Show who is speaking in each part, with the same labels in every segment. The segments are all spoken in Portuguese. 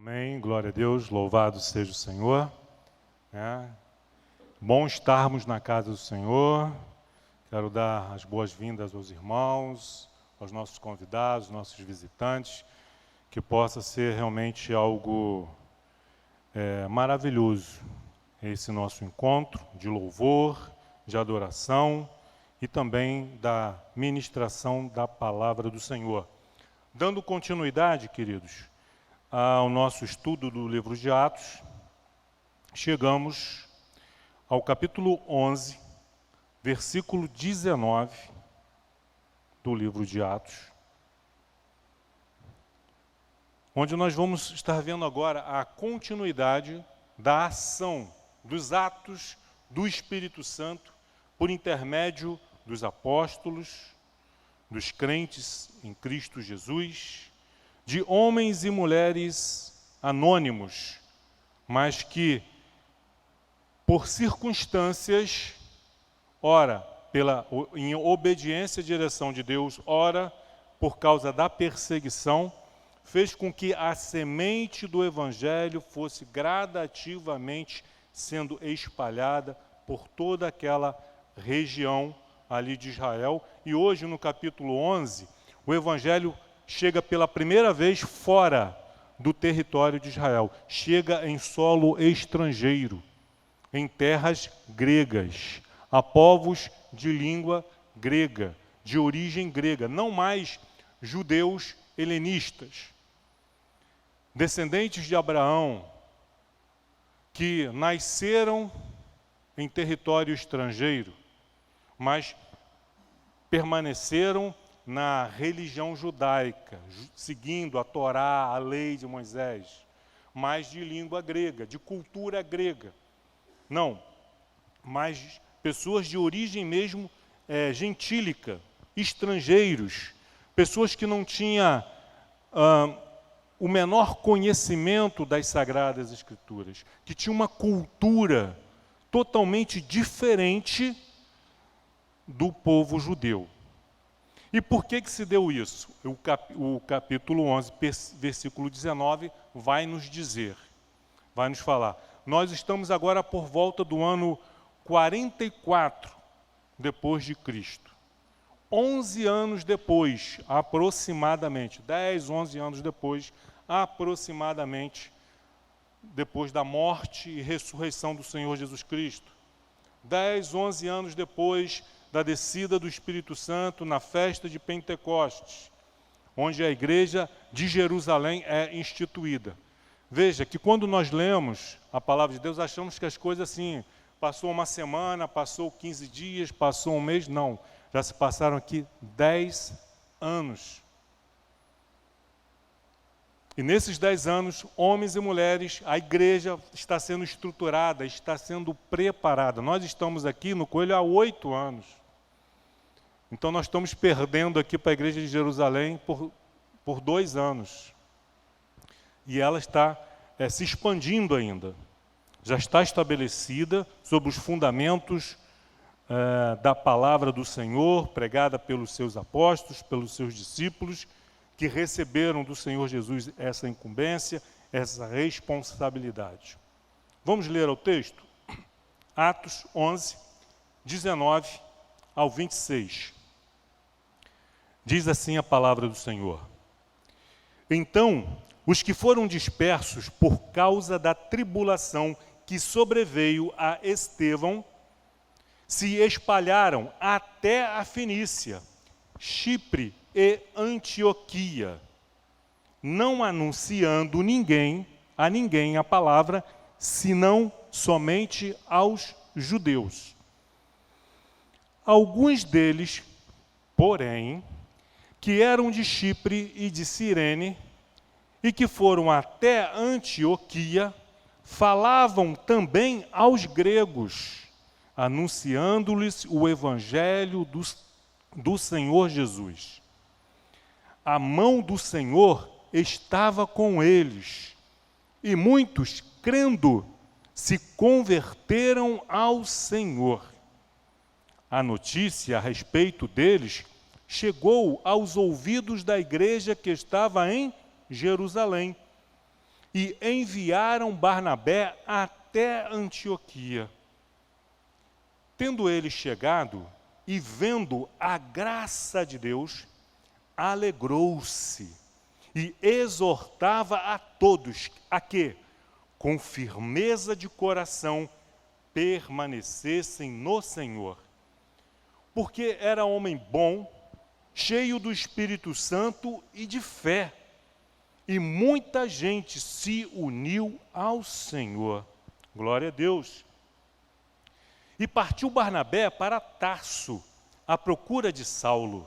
Speaker 1: Amém, glória a Deus, louvado seja o Senhor. Bom estarmos na casa do Senhor. Quero dar as boas-vindas aos irmãos, aos nossos convidados, nossos visitantes, que possa ser realmente algo maravilhoso esse nosso encontro de louvor, de adoração e também da ministração da palavra do Senhor. Dando continuidade, queridos, ao nosso estudo do livro de Atos, chegamos ao capítulo 11, versículo 19 do livro de Atos, onde nós vamos estar vendo agora a continuidade da ação, dos atos do Espírito Santo, por intermédio dos apóstolos, dos crentes em Cristo Jesus, de homens e mulheres anônimos, mas que, por circunstâncias, ora em obediência à direção de Deus, ora por causa da perseguição, fez com que a semente do Evangelho fosse gradativamente sendo espalhada por toda aquela região ali de Israel. E hoje, no capítulo 11, o Evangelho chega pela primeira vez fora do território de Israel. Chega em solo estrangeiro, em terras gregas, a povos de língua grega, de origem grega, não mais judeus helenistas, descendentes de Abraão, que nasceram em território estrangeiro, mas permaneceram na religião judaica, seguindo a Torá, a lei de Moisés, mas de língua grega, de cultura grega. Não, mas pessoas de origem mesmo gentílica, estrangeiros, pessoas que não tinham o menor conhecimento das Sagradas Escrituras, que tinham uma cultura totalmente diferente do povo judeu. E por que se deu isso? O capítulo 11, versículo 19, vai nos dizer, vai nos falar. Nós estamos agora por volta do ano 44 depois de Cristo. 11 anos depois, aproximadamente, 10, 11 anos depois, aproximadamente, depois da morte e ressurreição do Senhor Jesus Cristo. 10, 11 anos depois da descida do Espírito Santo na festa de Pentecostes, onde a igreja de Jerusalém é instituída. Veja que quando nós lemos a palavra de Deus, achamos que as coisas assim, passou uma semana, passou 15 dias, passou um mês, não. Já se passaram aqui 10 anos. E nesses 10 anos, homens e mulheres, a igreja está sendo estruturada, está sendo preparada. Nós estamos aqui no Coelho há 8 anos. Então nós estamos perdendo aqui para a igreja de Jerusalém por 2 anos. E ela está se expandindo ainda. Já está estabelecida sobre os fundamentos da palavra do Senhor, pregada pelos seus apóstolos, pelos seus discípulos, que receberam do Senhor Jesus essa incumbência, essa responsabilidade. Vamos ler o texto? Atos 11, 19 ao 26. Diz assim a palavra do Senhor. Então, os que foram dispersos por causa da tribulação que sobreveio a Estevão, se espalharam até a Fenícia, Chipre e Antioquia, não anunciando a ninguém a palavra, senão somente aos judeus. Alguns deles, porém, que eram de Chipre e de Cirene, e que foram até Antioquia, falavam também aos gregos, anunciando-lhes o evangelho do Senhor Jesus. A mão do Senhor estava com eles, e muitos, crendo, se converteram ao Senhor. A notícia a respeito deles chegou aos ouvidos da igreja que estava em Jerusalém. e enviaram Barnabé até Antioquia. Tendo ele chegado e vendo a graça de Deus, alegrou-se e exortava a todos a que, com firmeza de coração, permanecessem no Senhor. Porque era homem bom, cheio do Espírito Santo e de fé, e muita gente se uniu ao Senhor. Glória a Deus. E partiu Barnabé para Tarso, à procura de Saulo.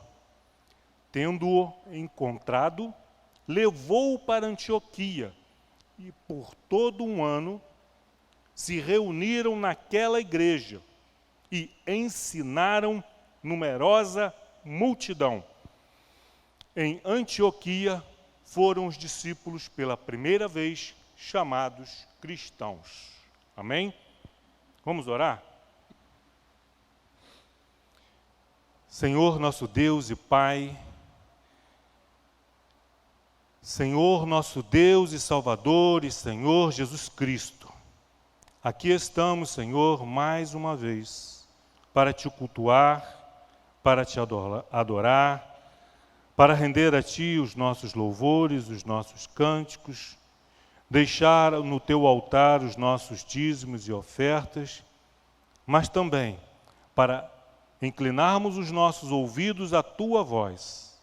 Speaker 1: Tendo-o encontrado, levou-o para Antioquia, e por todo um ano se reuniram naquela igreja e ensinaram numerosa multidão. Em Antioquia foram os discípulos pela primeira vez chamados cristãos. Amém? Vamos orar? Senhor nosso Deus e Pai, Senhor nosso Deus e Salvador e Senhor Jesus Cristo, aqui estamos, Senhor, mais uma vez, para Te cultuar, para Te adorar, para render a Ti os nossos louvores, os nossos cânticos, deixar no Teu altar os nossos dízimos e ofertas, mas também para inclinarmos os nossos ouvidos à Tua voz,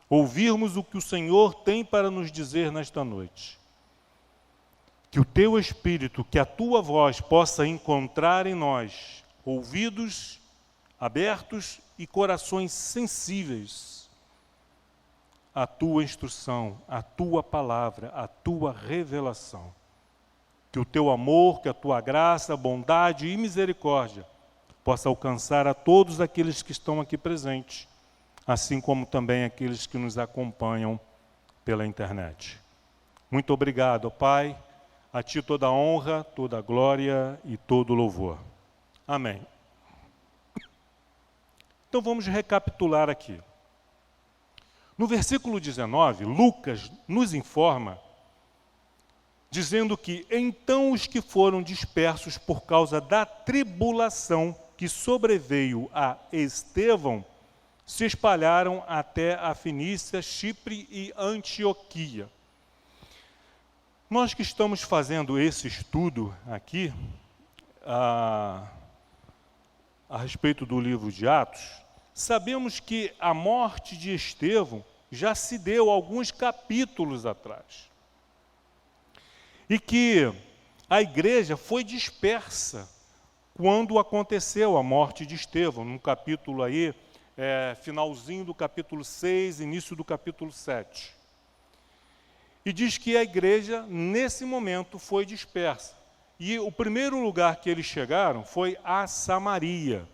Speaker 1: ouvirmos o que o Senhor tem para nos dizer nesta noite. Que o Teu Espírito, que a Tua voz possa encontrar em nós ouvidos abertos e corações sensíveis à Tua instrução, à Tua palavra, à Tua revelação. Que o Teu amor, que a Tua graça, bondade e misericórdia possa alcançar a todos aqueles que estão aqui presentes, assim como também aqueles que nos acompanham pela internet. Muito obrigado, Pai. A Ti toda a honra, toda a glória e todo o louvor. Amém. Então vamos recapitular aqui. No versículo 19, Lucas nos informa, dizendo que então os que foram dispersos por causa da tribulação que sobreveio a Estevão, se espalharam até a Fenícia, Chipre e Antioquia. Nós que estamos fazendo esse estudo aqui, a respeito do livro de Atos, sabemos que a morte de Estevão já se deu alguns capítulos atrás. E que a igreja foi dispersa quando aconteceu a morte de Estevão, num capítulo aí, finalzinho do capítulo 6, início do capítulo 7. E diz que a igreja, nesse momento, foi dispersa. E o primeiro lugar que eles chegaram foi a Samaria.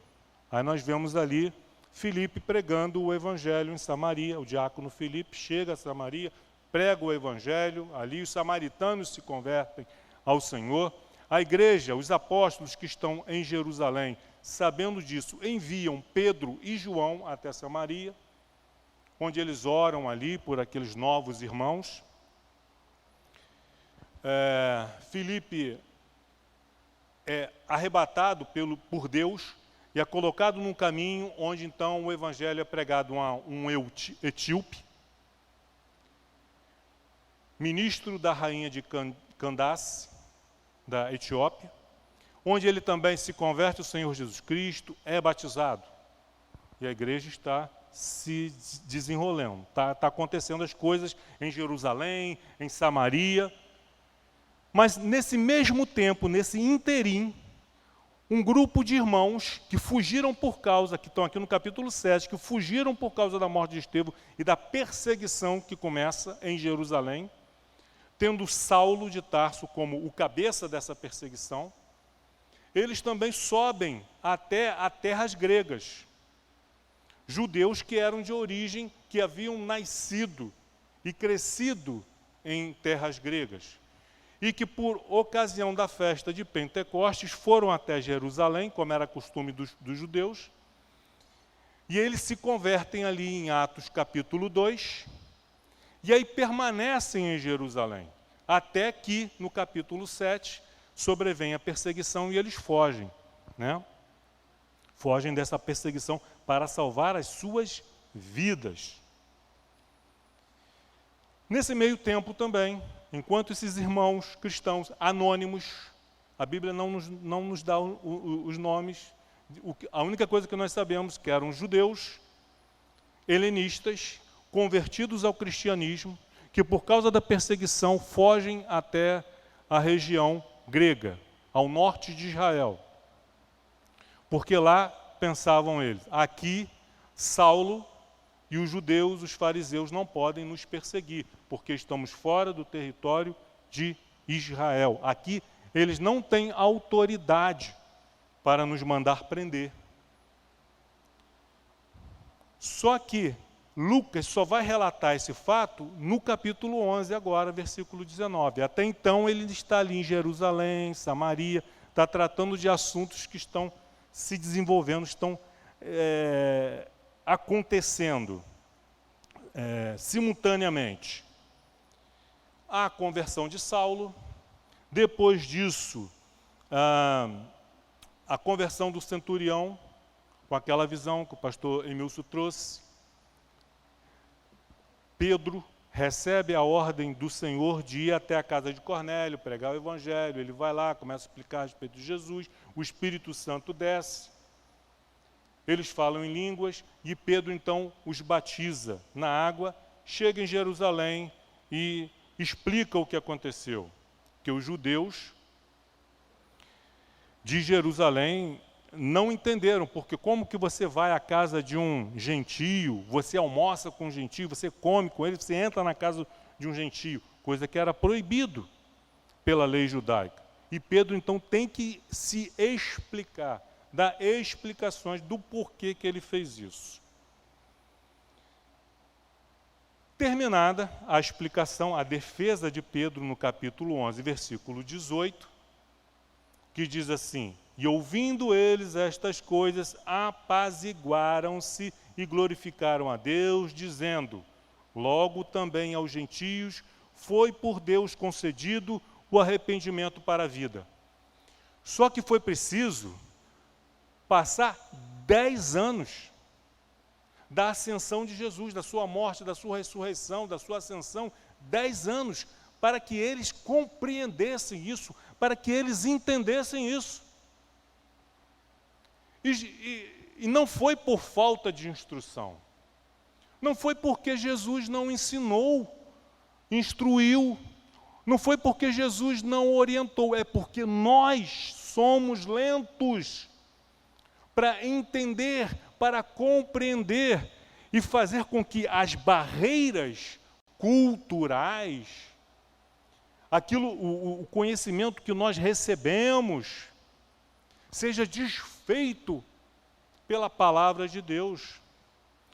Speaker 1: Aí nós vemos ali Filipe pregando o evangelho em Samaria. O diácono Filipe chega a Samaria, prega o evangelho, ali os samaritanos se convertem ao Senhor. A igreja, os apóstolos que estão em Jerusalém, sabendo disso, enviam Pedro e João até Samaria, onde eles oram ali por aqueles novos irmãos. Filipe é arrebatado por Deus e é colocado num caminho onde então o evangelho é pregado a um etíope, ministro da rainha de Candace, da Etiópia, onde ele também se converte ao Senhor Jesus Cristo, é batizado. E a igreja está se desenrolando, está acontecendo as coisas em Jerusalém, em Samaria. Mas nesse mesmo tempo, nesse interim, um grupo de irmãos que fugiram por causa, que estão aqui no capítulo 7, que fugiram por causa da morte de Estevão e da perseguição que começa em Jerusalém, tendo Saulo de Tarso como o cabeça dessa perseguição, eles também sobem até as terras gregas. Judeus que eram de origem, que haviam nascido e crescido em terras gregas. E que por ocasião da festa de Pentecostes foram até Jerusalém, como era costume dos judeus, e eles se convertem ali em Atos capítulo 2, e aí permanecem em Jerusalém. até que, no capítulo 7, sobrevém a perseguição e eles fogem, né? Fogem dessa perseguição para salvar as suas vidas. Nesse meio tempo também, enquanto esses irmãos cristãos anônimos, a Bíblia não nos dá os nomes, a única coisa que nós sabemos é que eram judeus, helenistas, convertidos ao cristianismo, que por causa da perseguição fogem até a região grega, ao norte de Israel. Porque lá pensavam eles, aqui Saulo e os judeus, os fariseus, não podem nos perseguir, porque estamos fora do território de Israel. Aqui eles não têm autoridade para nos mandar prender. Só que Lucas só vai relatar esse fato no capítulo 11 agora, versículo 19. Até então ele está ali em Jerusalém, Samaria, está tratando de assuntos que estão se desenvolvendo, estão acontecendo simultaneamente. A conversão de Saulo, depois disso, a conversão do centurião, com aquela visão que o pastor Emilson trouxe. Pedro recebe a ordem do Senhor de ir até a casa de Cornélio, pregar o evangelho. Ele vai lá, começa a explicar a respeito de Jesus, o Espírito Santo desce, eles falam em línguas, e Pedro então os batiza na água, chega em Jerusalém e explica o que aconteceu. Que os judeus de Jerusalém não entenderam, porque como que você vai à casa de um gentio, você almoça com um gentio, você come com ele, você entra na casa de um gentio, coisa que era proibido pela lei judaica. E Pedro então tem que se explicar, dar explicações do porquê que ele fez isso. Terminada a explicação, a defesa de Pedro no capítulo 11, versículo 18, que diz assim: e ouvindo eles estas coisas, apaziguaram-se e glorificaram a Deus, dizendo, logo também aos gentios foi por Deus concedido o arrependimento para a vida. Só que foi preciso passar 10 anos da ascensão de Jesus, da sua morte, da sua ressurreição, da sua ascensão, 10 anos, para que eles compreendessem isso, para que eles entendessem isso. E não foi por falta de instrução, não foi porque Jesus não ensinou, instruiu, não foi porque Jesus não orientou, é porque nós somos lentos para entender, para compreender e fazer com que as barreiras culturais, o conhecimento que nós recebemos, seja desfeito pela palavra de Deus.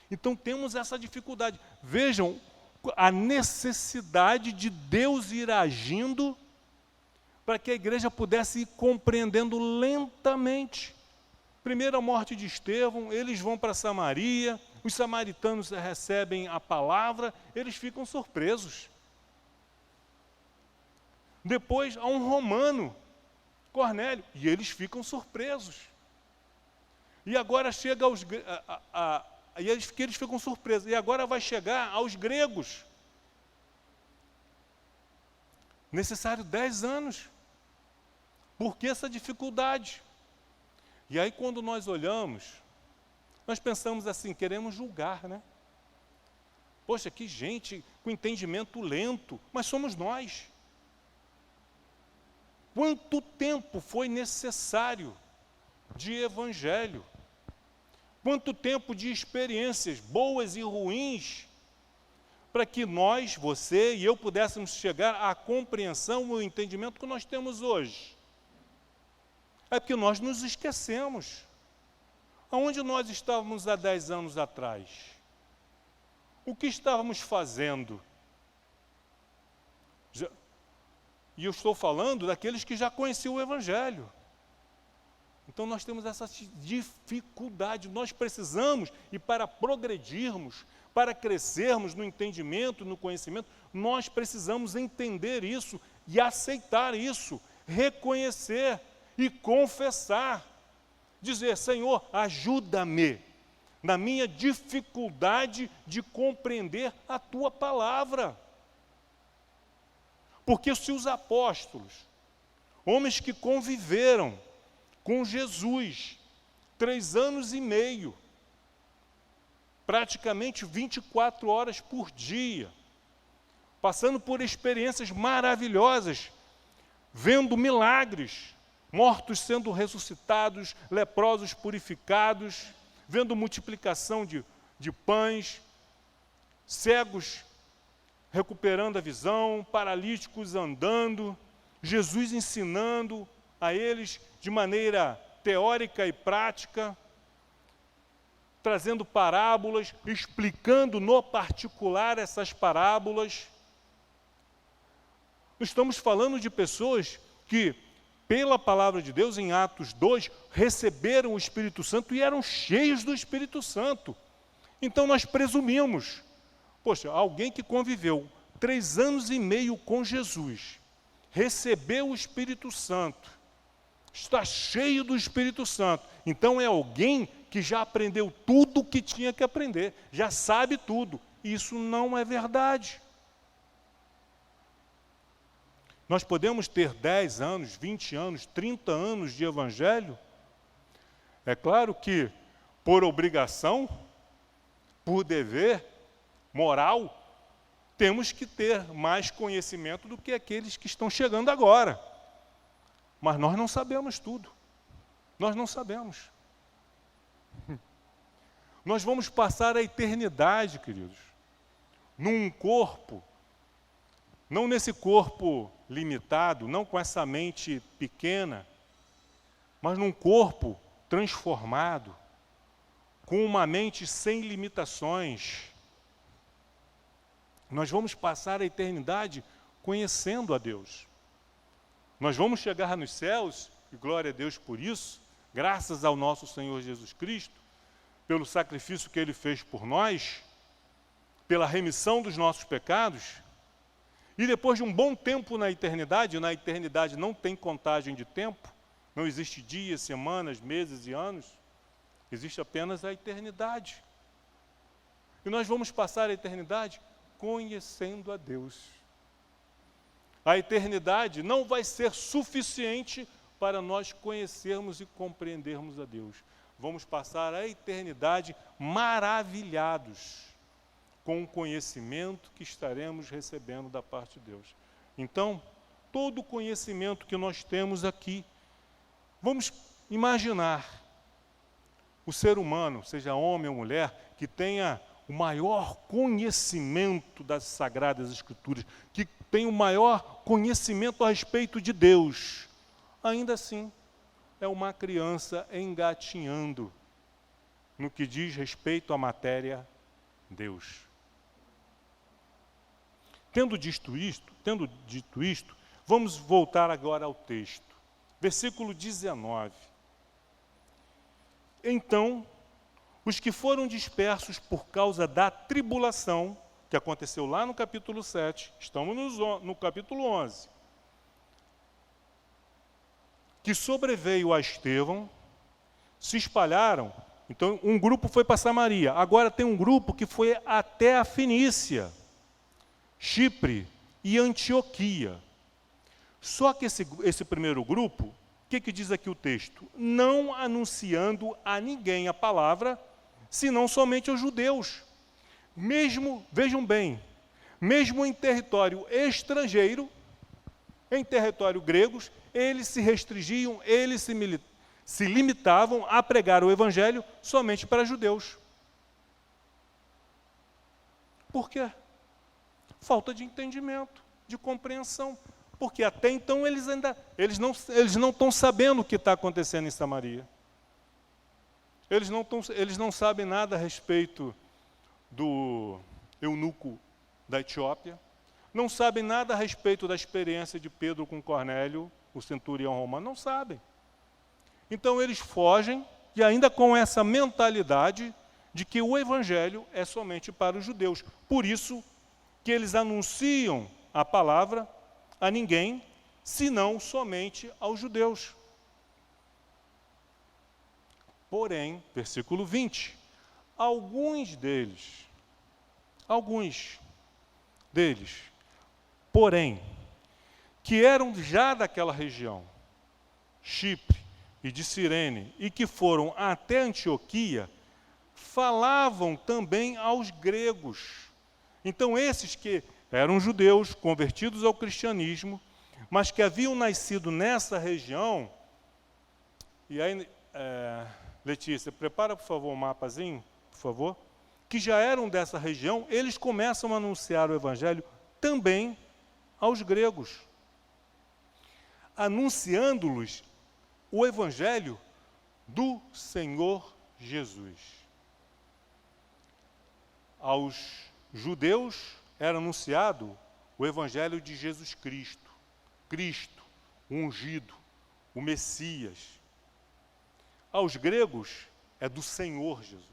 Speaker 1: Então temos essa dificuldade. Vejam a necessidade de Deus ir agindo para que a igreja pudesse ir compreendendo lentamente. Primeiro a morte de Estevão, eles vão para Samaria, os samaritanos recebem a palavra, eles ficam surpresos. Depois há um romano, Cornélio, e eles ficam surpresos. E agora chega aos eles ficam surpresos. E agora vai chegar aos gregos. Necessário 10 anos. Por que essa dificuldade? E aí quando nós olhamos, nós pensamos assim, queremos julgar, né? Poxa, que gente com entendimento lento, mas somos nós. Quanto tempo foi necessário de evangelho? Quanto tempo de experiências boas e ruins para que nós, você e eu pudéssemos chegar à compreensão e ao entendimento que nós temos hoje? É porque nós nos esquecemos. Aonde nós estávamos há 10 anos atrás? O que estávamos fazendo? E eu estou falando daqueles que já conheciam o Evangelho. Então nós temos essa dificuldade, nós precisamos, e para progredirmos, Para crescermos no entendimento, no conhecimento, nós precisamos entender isso e aceitar isso, reconhecer e confessar. Dizer, Senhor, ajuda-me na minha dificuldade de compreender a Tua palavra. Porque se os apóstolos, homens que conviveram com Jesus 3 anos e meio, praticamente 24 horas por dia, passando por experiências maravilhosas, vendo milagres, mortos sendo ressuscitados, leprosos purificados, vendo multiplicação de pães, cegos recuperando a visão, paralíticos andando, Jesus ensinando a eles de maneira teórica e prática, trazendo parábolas, explicando no particular essas parábolas. Estamos falando de pessoas que, pela palavra de Deus, em Atos 2, receberam o Espírito Santo e eram cheios do Espírito Santo. Então nós presumimos, poxa, alguém que conviveu 3 anos e meio com Jesus, recebeu o Espírito Santo, está cheio do Espírito Santo, então é alguém que já aprendeu tudo o que tinha que aprender, já sabe tudo. Isso não é verdade. Nós podemos ter 10 anos, 20 anos, 30 anos de evangelho. É claro que, por obrigação, por dever moral, temos que ter mais conhecimento do que aqueles que estão chegando agora. Mas nós não sabemos tudo. Nós não sabemos. Nós vamos passar a eternidade, queridos, num corpo, não nesse corpo limitado, não com essa mente pequena, mas num corpo transformado, com uma mente sem limitações. Nós vamos passar a eternidade conhecendo a Deus. Nós vamos chegar nos céus, e glória a Deus por isso, graças ao nosso Senhor Jesus Cristo, pelo sacrifício que Ele fez por nós, pela remissão dos nossos pecados, e depois de um bom tempo na eternidade não tem contagem de tempo, não existe dias, semanas, meses e anos, existe apenas a eternidade. E nós vamos passar a eternidade conhecendo a Deus. A eternidade não vai ser suficiente para nós conhecermos e compreendermos a Deus. Vamos passar a eternidade maravilhados com o conhecimento que estaremos recebendo da parte de Deus. Então, todo o conhecimento que nós temos aqui, vamos imaginar o ser humano, seja homem ou mulher, que tenha o maior conhecimento das Sagradas Escrituras, que tenha o maior conhecimento a respeito de Deus, ainda assim, é uma criança engatinhando no que diz respeito à matéria Deus. Tendo dito isto, vamos voltar agora ao texto. Versículo 19. Então, os que foram dispersos por causa da tribulação, que aconteceu lá no capítulo 7, estamos no capítulo 11, que sobreveio a Estevão, se espalharam. Então, um grupo foi para Samaria. Agora tem um grupo que foi até a Fenícia, Chipre e Antioquia. Só que esse primeiro grupo, o que diz aqui o texto? Não anunciando a ninguém a palavra, senão somente aos judeus. Mesmo, vejam bem, mesmo em território estrangeiro, em território gregos, eles se restringiam, eles se limitavam a pregar o evangelho somente para judeus. Por quê? Falta de entendimento, de compreensão. Porque até então eles não estão sabendo o que está acontecendo em Samaria. Eles não sabem nada a respeito do eunuco da Etiópia, não sabem nada a respeito da experiência de Pedro com Cornélio, o centurião romano, não sabem. Então eles fogem, e ainda com essa mentalidade de que o evangelho é somente para os judeus. Por isso que eles anunciam a palavra a ninguém, senão somente aos judeus. Porém, versículo 20, alguns deles, porém, que eram já daquela região, Chipre e de Cirene, e que foram até Antioquia, falavam também aos gregos. Então, esses que eram judeus, convertidos ao cristianismo, mas que haviam nascido nessa região, e aí, Letícia, prepara, por favor, um mapazinho, por favor, que já eram dessa região, eles começam a anunciar o evangelho também aos gregos, anunciando-lhes o evangelho do Senhor Jesus. Aos judeus era anunciado o evangelho de Jesus Cristo, Cristo, o ungido, o Messias. Aos gregos é do Senhor Jesus.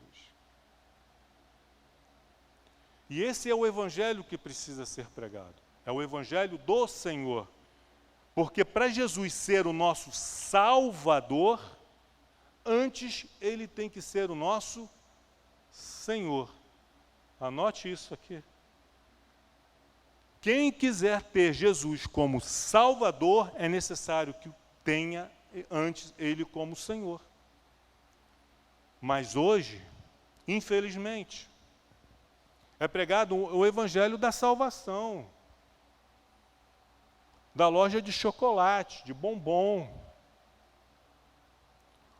Speaker 1: E esse é o evangelho que precisa ser pregado. É o evangelho do Senhor. Porque para Jesus ser o nosso Salvador, antes ele tem que ser o nosso Senhor. Anote isso aqui. Quem quiser ter Jesus como Salvador, é necessário que tenha antes ele como Senhor. Mas hoje, infelizmente, é pregado o evangelho da salvação, da loja de chocolate, de bombom,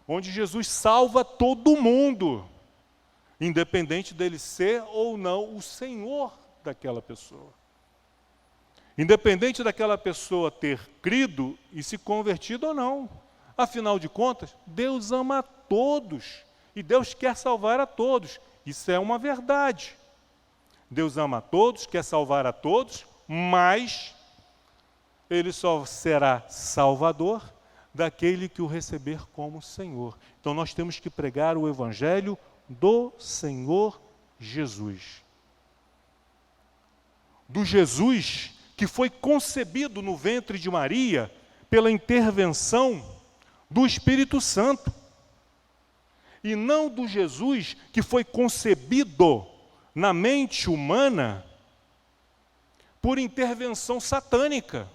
Speaker 1: onde Jesus salva todo mundo, independente dele ser ou não o Senhor daquela pessoa. Independente daquela pessoa ter crido e se convertido ou não. Afinal de contas, Deus ama a todos e Deus quer salvar a todos. Isso é uma verdade. Deus ama a todos, quer salvar a todos, mas ele só será salvador daquele que o receber como Senhor. Então nós temos que pregar o evangelho do Senhor Jesus. Do Jesus que foi concebido no ventre de Maria pela intervenção do Espírito Santo. E não do Jesus que foi concebido na mente humana por intervenção satânica,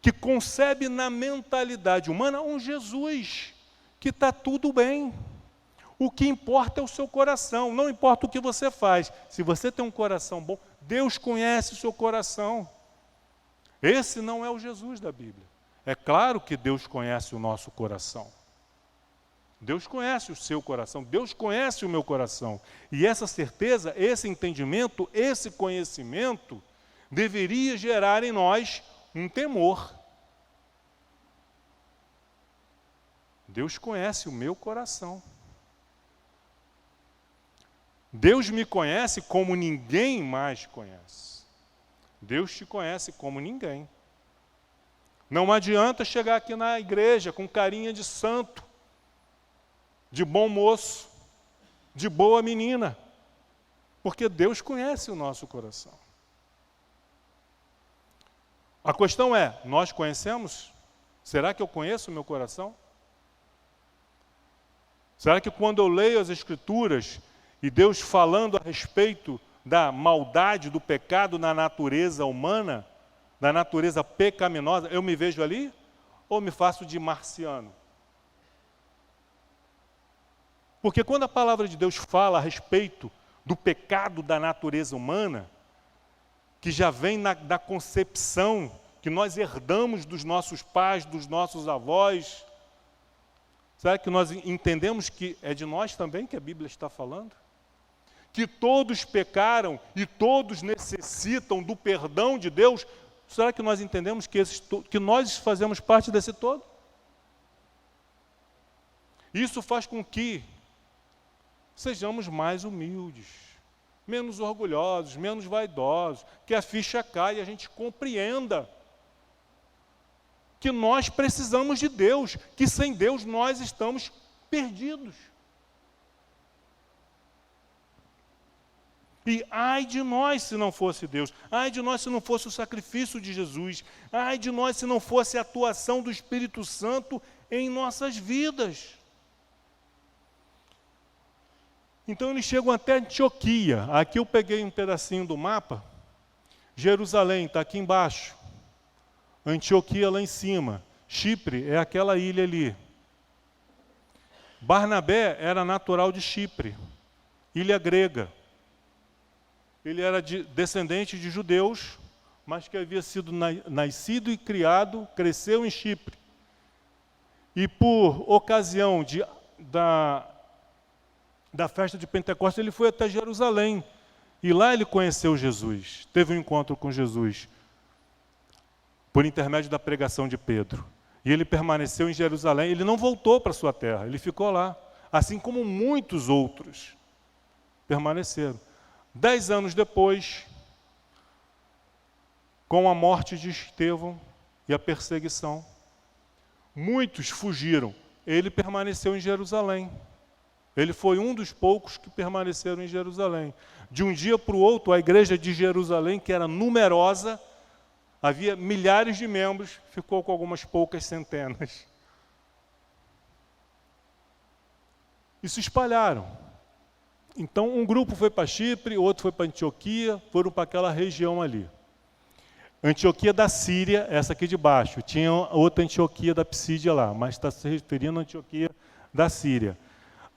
Speaker 1: que concebe na mentalidade humana um Jesus que está tudo bem. O que importa é o seu coração, não importa o que você faz. Se você tem um coração bom, Deus conhece o seu coração. Esse não é o Jesus da Bíblia. É claro que Deus conhece o nosso coração. Deus conhece o seu coração, Deus conhece o meu coração. E essa certeza, esse entendimento, esse conhecimento, deveria gerar em nós um temor. Deus conhece o meu coração. Deus me conhece como ninguém mais conhece. Deus te conhece como ninguém. Não adianta chegar aqui na igreja com carinha de santo, de bom moço, de boa menina, porque Deus conhece o nosso coração. A questão é, nós conhecemos? Será que eu conheço o meu coração? Será que quando eu leio as Escrituras e Deus falando a respeito da maldade, do pecado na natureza humana, da natureza pecaminosa, eu me vejo ali ou me faço de marciano? Porque quando a palavra de Deus fala a respeito do pecado da natureza humana, que já vem da concepção que nós herdamos dos nossos pais, dos nossos avós, será que nós entendemos que é de nós também que a Bíblia está falando? Que todos pecaram e todos necessitam do perdão de Deus, será que nós entendemos que nós fazemos parte desse todo? Isso faz com que sejamos mais humildes, menos orgulhosos, menos vaidosos, que a ficha caia e a gente compreenda que nós precisamos de Deus, que sem Deus nós estamos perdidos. E ai de nós se não fosse Deus, ai de nós se não fosse o sacrifício de Jesus, ai de nós se não fosse a atuação do Espírito Santo em nossas vidas. Então eles chegam até Antioquia. Aqui eu peguei um pedacinho do mapa. Jerusalém está aqui embaixo. Antioquia lá em cima. Chipre é aquela ilha ali. Barnabé era natural de Chipre, ilha grega. Ele era descendente de judeus, mas que havia sido nascido e criado, cresceu em Chipre. E por ocasião da festa de Pentecostes, ele foi até Jerusalém. E lá ele conheceu Jesus, teve um encontro com Jesus, por intermédio da pregação de Pedro. E ele permaneceu em Jerusalém, ele não voltou para sua terra, ele ficou lá. Assim como muitos outros permaneceram. 10 anos depois, com a morte de Estevão e a perseguição, muitos fugiram. Ele permaneceu em Jerusalém. Ele foi um dos poucos que permaneceram em Jerusalém. De um dia para o outro, a igreja de Jerusalém, que era numerosa, havia milhares de membros, ficou com algumas poucas centenas. E se espalharam. Então, um grupo foi para Chipre, outro foi para Antioquia, foram para aquela região ali. Antioquia da Síria, essa aqui de baixo. Tinha outra Antioquia da Psídia lá, mas está se referindo à Antioquia da Síria.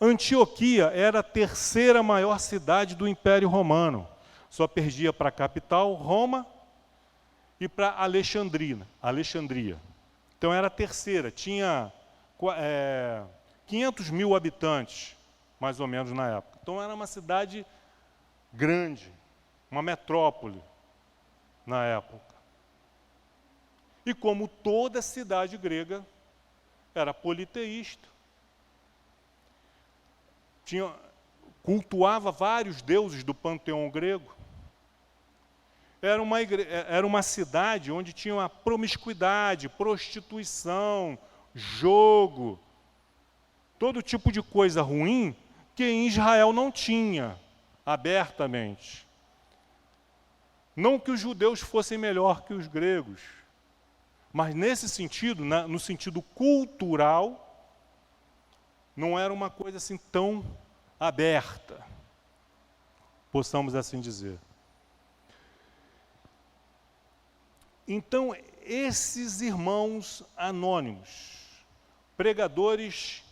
Speaker 1: Antioquia era a terceira maior cidade do Império Romano. Só perdia para a capital, Roma, e para Alexandria. Então era a terceira, tinha 500 mil habitantes, mais ou menos na época. Então era uma cidade grande, uma metrópole na época. E como toda cidade grega, era politeísta. Cultuava vários deuses do panteão grego. Era uma cidade onde tinha uma promiscuidade, prostituição, jogo, todo tipo de coisa ruim que em Israel não tinha, abertamente. Não que os judeus fossem melhor que os gregos, mas nesse sentido, no sentido cultural, não era uma coisa assim tão aberta, possamos assim dizer. Então, esses irmãos anônimos, pregadores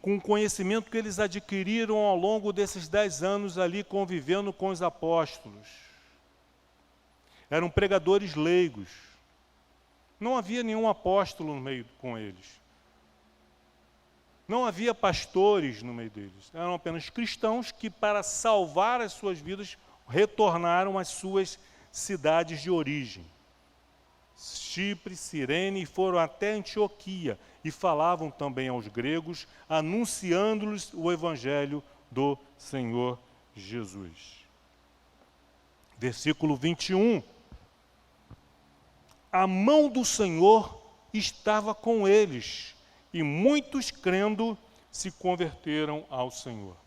Speaker 1: com o conhecimento que eles adquiriram ao longo desses 10 anos ali convivendo com os apóstolos, eram pregadores leigos. Não havia nenhum apóstolo no meio com eles. Não havia pastores no meio deles. Eram apenas cristãos que, para salvar as suas vidas, retornaram às suas cidades de origem. Chipre, Cirene, e foram até Antioquia e falavam também aos gregos, anunciando-lhes o evangelho do Senhor Jesus. Versículo 21. A mão do Senhor estava com eles, e muitos, crendo, se converteram ao Senhor.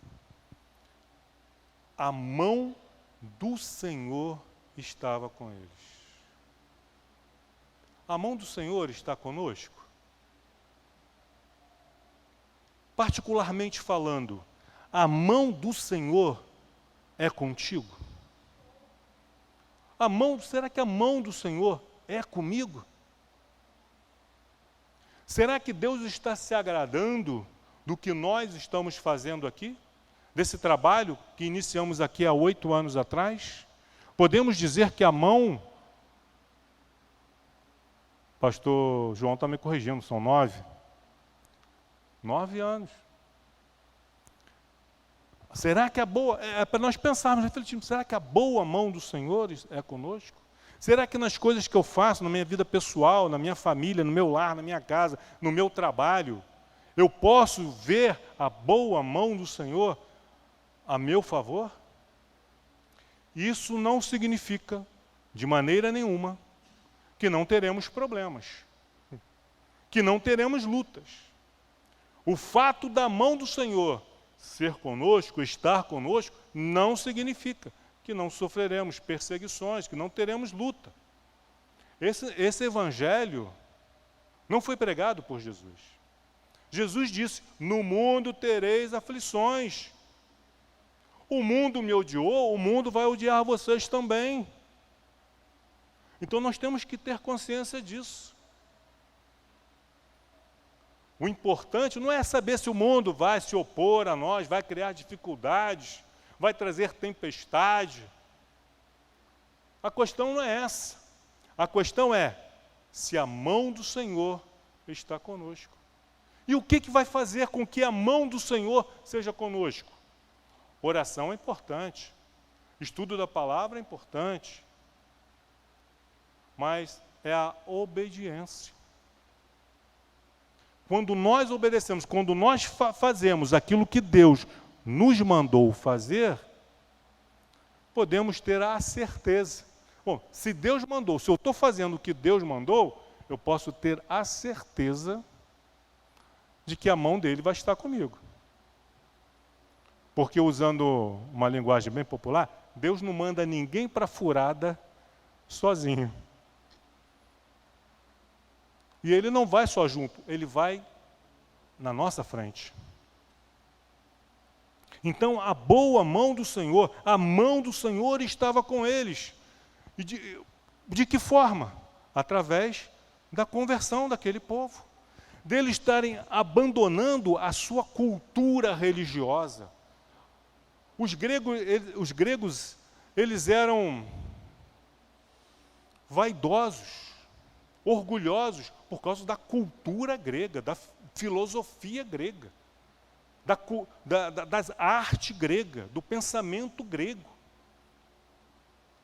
Speaker 1: A mão do Senhor estava com eles. A mão do Senhor está conosco? Particularmente falando, a mão do Senhor é contigo? Será que a mão do Senhor é comigo? Será que Deus está se agradando do que nós estamos fazendo aqui? Desse trabalho que iniciamos aqui há 8 anos atrás? Podemos dizer que a mão... Pastor João está me corrigindo, são 9. 9 anos. Será que a boa... É para nós pensarmos, refletirmos, será que a boa mão do Senhor é conosco? Será que nas coisas que eu faço, na minha vida pessoal, na minha família, no meu lar, na minha casa, no meu trabalho, eu posso ver a boa mão do Senhor a meu favor? Isso não significa, de maneira nenhuma, que não teremos problemas, que não teremos lutas. O fato da mão do Senhor ser conosco, estar conosco, não significa que não sofreremos perseguições, que não teremos luta. Esse evangelho não foi pregado por Jesus. Jesus disse: no mundo tereis aflições. O mundo me odiou, o mundo vai odiar vocês também. Então nós temos que ter consciência disso. O importante não é saber se o mundo vai se opor a nós, vai criar dificuldades, vai trazer tempestade. A questão não é essa. A questão é se a mão do Senhor está conosco. E o que vai fazer com que a mão do Senhor seja conosco? Oração é importante. Estudo da palavra é importante. Mas é a obediência. Quando nós obedecemos, quando nós fazemos aquilo que Deus nos mandou fazer, podemos ter a certeza. Bom, se Deus mandou, se eu estou fazendo o que Deus mandou, eu posso ter a certeza de que a mão dele vai estar comigo. Porque, usando uma linguagem bem popular, Deus não manda ninguém para a furada sozinho. E ele não vai só junto, ele vai na nossa frente. Então, a boa mão do Senhor, a mão do Senhor estava com eles. E de que forma? Através da conversão daquele povo. Deles estarem abandonando a sua cultura religiosa. Os gregos, eles eram vaidosos, orgulhosos, por causa da cultura grega, da filosofia grega, das arte grega, do pensamento grego.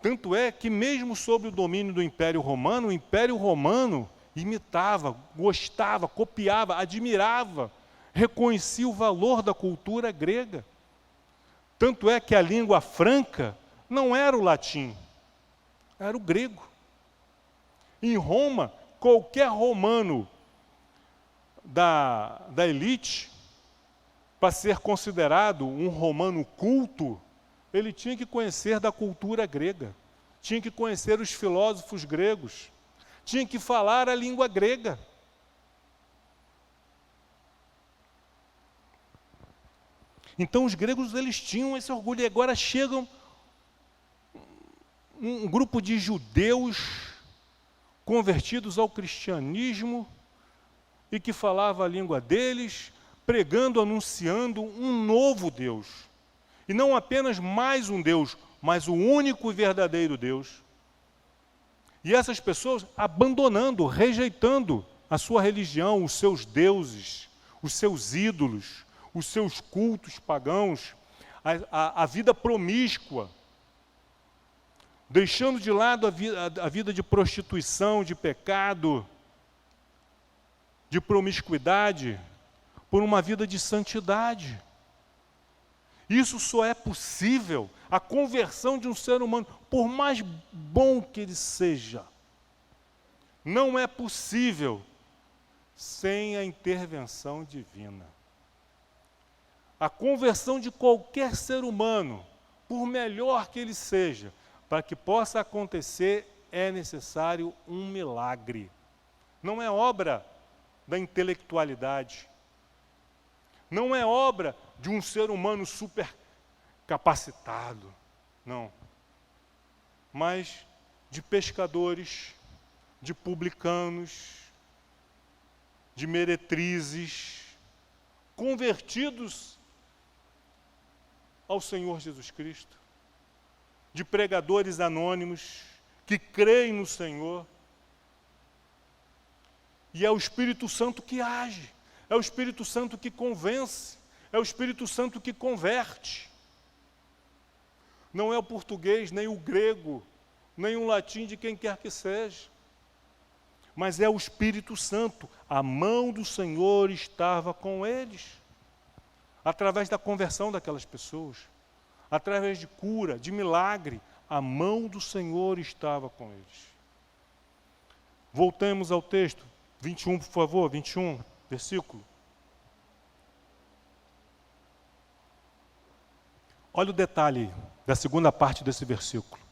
Speaker 1: Tanto é que mesmo sob o domínio do Império Romano, o Império Romano imitava, gostava, copiava, admirava, reconhecia o valor da cultura grega. Tanto é que a língua franca não era o latim, era o grego. Em Roma, qualquer romano da elite, para ser considerado um romano culto, ele tinha que conhecer da cultura grega, tinha que conhecer os filósofos gregos, tinha que falar a língua grega. Então os gregos, eles tinham esse orgulho, e agora chegam um grupo de judeus convertidos ao cristianismo e que falava a língua deles, pregando, anunciando um novo Deus. E não apenas mais um Deus, mas o único e verdadeiro Deus. E essas pessoas abandonando, rejeitando a sua religião, os seus deuses, os seus ídolos, os seus cultos pagãos, a vida promíscua, deixando de lado a vida de prostituição, de pecado, de promiscuidade, por uma vida de santidade. Isso só é possível, a conversão de um ser humano, por mais bom que ele seja, não é possível sem a intervenção divina. A conversão de qualquer ser humano, por melhor que ele seja, para que possa acontecer, é necessário um milagre. Não é obra da intelectualidade. Não é obra de um ser humano super capacitado. Não. Mas de pescadores, de publicanos, de meretrizes, convertidos ao Senhor Jesus Cristo, de pregadores anônimos que creem no Senhor. E é o Espírito Santo que age, é o Espírito Santo que convence, é o Espírito Santo que converte. Não é o português, nem o grego, nem o latim de quem quer que seja, mas é o Espírito Santo. A mão do Senhor estava com eles, através da conversão daquelas pessoas, através de cura, de milagre, a mão do Senhor estava com eles. Voltemos ao texto, 21, por favor, 21, versículo. Olha o detalhe da segunda parte desse versículo.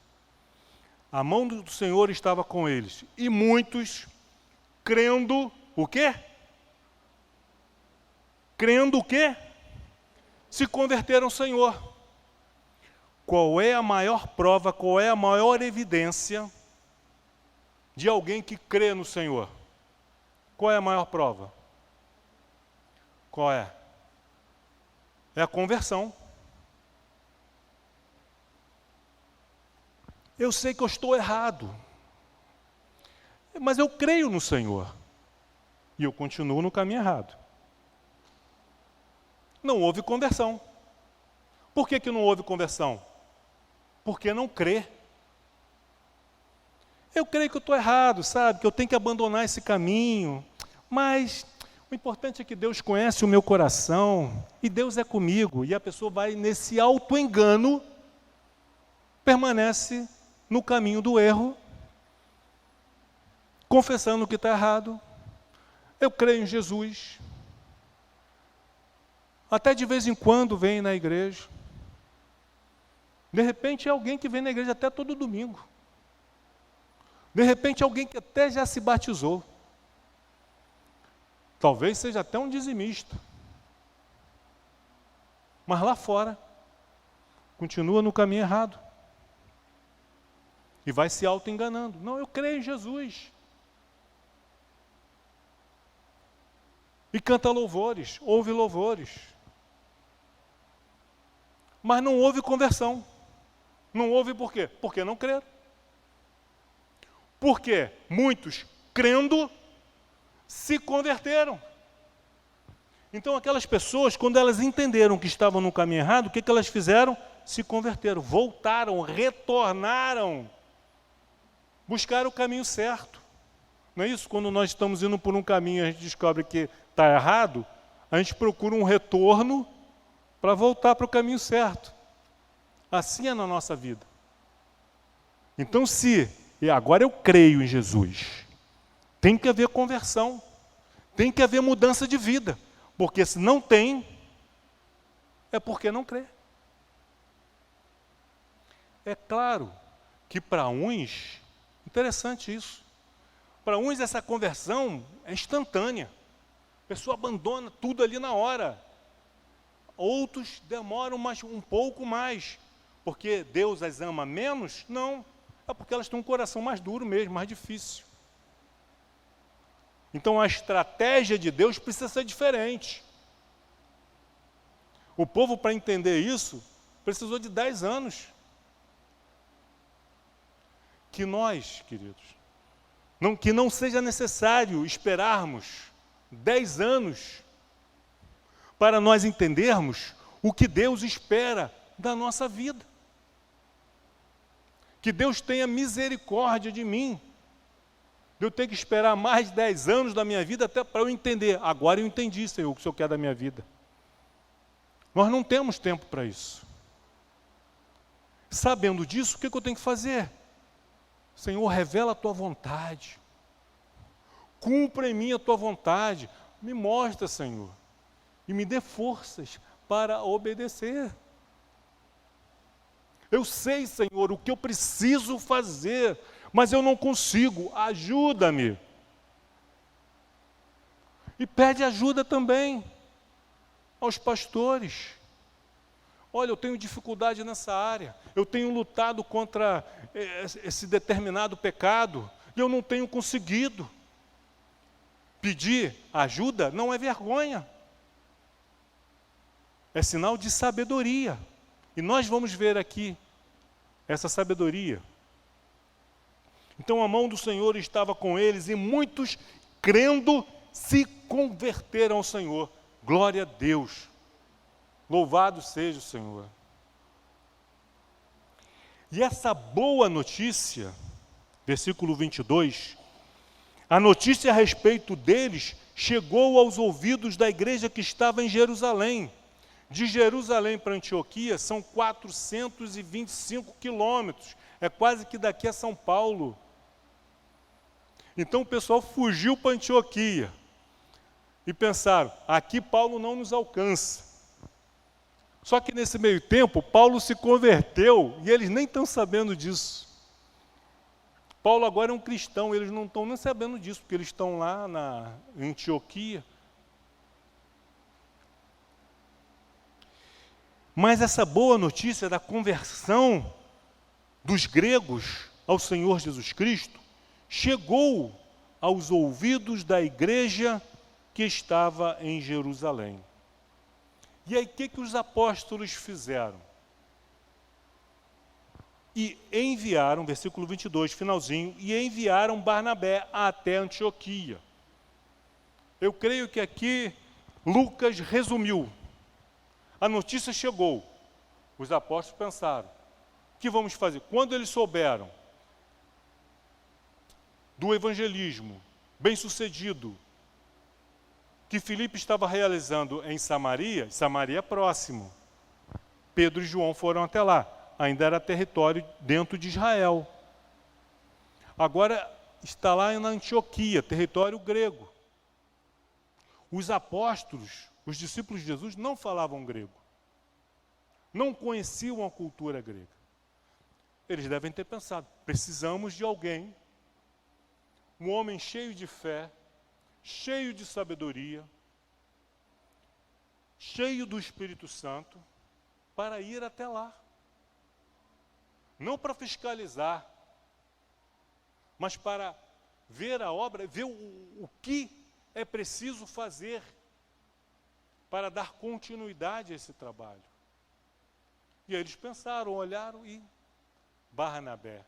Speaker 1: A mão do Senhor estava com eles, e muitos, crendo, o quê? Crendo o quê? Se converteram ao Senhor. Qual é a maior prova, qual é a maior evidência de alguém que crê no Senhor? Qual é a maior prova? Qual é? É a conversão. Eu sei que eu estou errado, mas eu creio no Senhor e eu continuo no caminho errado. Não houve conversão. Por que não houve conversão? Porque não crê. Eu creio que eu estou errado, sabe? Que eu tenho que abandonar esse caminho, mas o importante é que Deus conhece o meu coração e Deus é comigo, e a pessoa vai nesse auto-engano, permanece no caminho do erro, confessando que está errado. Eu creio em Jesus. Até de vez em quando vem na igreja. De repente é alguém que vem na igreja até todo domingo. De repente é alguém que até já se batizou. Talvez seja até um dizimista. Mas lá fora, continua no caminho errado. E vai se auto-enganando. Não, eu creio em Jesus. E canta louvores, ouve louvores. Mas não houve conversão. Não houve por quê? Porque não creram. Porque muitos, crendo, se converteram. Então aquelas pessoas, quando elas entenderam que estavam no caminho errado, o que elas fizeram? Se converteram, voltaram, retornaram. Buscar o caminho certo. Não é isso? Quando nós estamos indo por um caminho e a gente descobre que está errado, a gente procura um retorno para voltar para o caminho certo. Assim é na nossa vida. Então e agora eu creio em Jesus, tem que haver conversão, tem que haver mudança de vida, porque se não tem, é porque não crê. É claro que para uns, interessante isso, para uns essa conversão é instantânea. A pessoa abandona tudo ali na hora. Outros demoram um pouco mais. Porque Deus as ama menos? Não. É porque elas têm um coração mais duro mesmo, mais difícil. Então a estratégia de Deus precisa ser diferente. O povo, para entender isso, precisou de 10 anos. Que nós, queridos, que não seja necessário esperarmos 10 anos para nós entendermos o que Deus espera da nossa vida. Que Deus tenha misericórdia de mim. Eu tenho que esperar mais 10 anos da minha vida até para eu entender. Agora eu entendi, Senhor, o que o Senhor quer da minha vida. Nós não temos tempo para isso. Sabendo disso, o que eu tenho que fazer? Senhor, revela a Tua vontade. Cumpra em mim a Tua vontade. Me mostra, Senhor. E me dê forças para obedecer. Eu sei, Senhor, o que eu preciso fazer, mas eu não consigo. Ajuda-me. E pede ajuda também aos pastores. Olha, eu tenho dificuldade nessa área, eu tenho lutado contra esse determinado pecado, e eu não tenho conseguido. Pedir ajuda não é vergonha, é sinal de sabedoria. E nós vamos ver aqui essa sabedoria. Então a mão do Senhor estava com eles, e muitos, crendo, se converteram ao Senhor. Glória a Deus. Louvado seja o Senhor. E essa boa notícia, versículo 22, a notícia a respeito deles chegou aos ouvidos da igreja que estava em Jerusalém. De Jerusalém para Antioquia são 425 quilômetros, é quase que daqui a São Paulo. Então o pessoal fugiu para Antioquia e pensaram, aqui Paulo não nos alcança. Só que nesse meio tempo, Paulo se converteu e eles nem estão sabendo disso. Paulo agora é um cristão, eles não estão nem sabendo disso, porque eles estão lá em Antioquia. Mas essa boa notícia da conversão dos gregos ao Senhor Jesus Cristo chegou aos ouvidos da igreja que estava em Jerusalém. E aí, o que os apóstolos fizeram? E enviaram, versículo 22, finalzinho, e enviaram Barnabé até Antioquia. Eu creio que aqui Lucas resumiu. A notícia chegou. Os apóstolos pensaram, o que vamos fazer? Quando eles souberam do evangelismo bem-sucedido que Filipe estava realizando em Samaria, Samaria é próximo. Pedro e João foram até lá. Ainda era território dentro de Israel. Agora está lá na Antioquia, território grego. Os apóstolos, os discípulos de Jesus, não falavam grego. Não conheciam a cultura grega. Eles devem ter pensado, precisamos de alguém, um homem cheio de fé, cheio de sabedoria, cheio do Espírito Santo, para ir até lá. Não para fiscalizar, mas para ver a obra, ver o que é preciso fazer para dar continuidade a esse trabalho. E aí eles pensaram, olharam e Barnabé.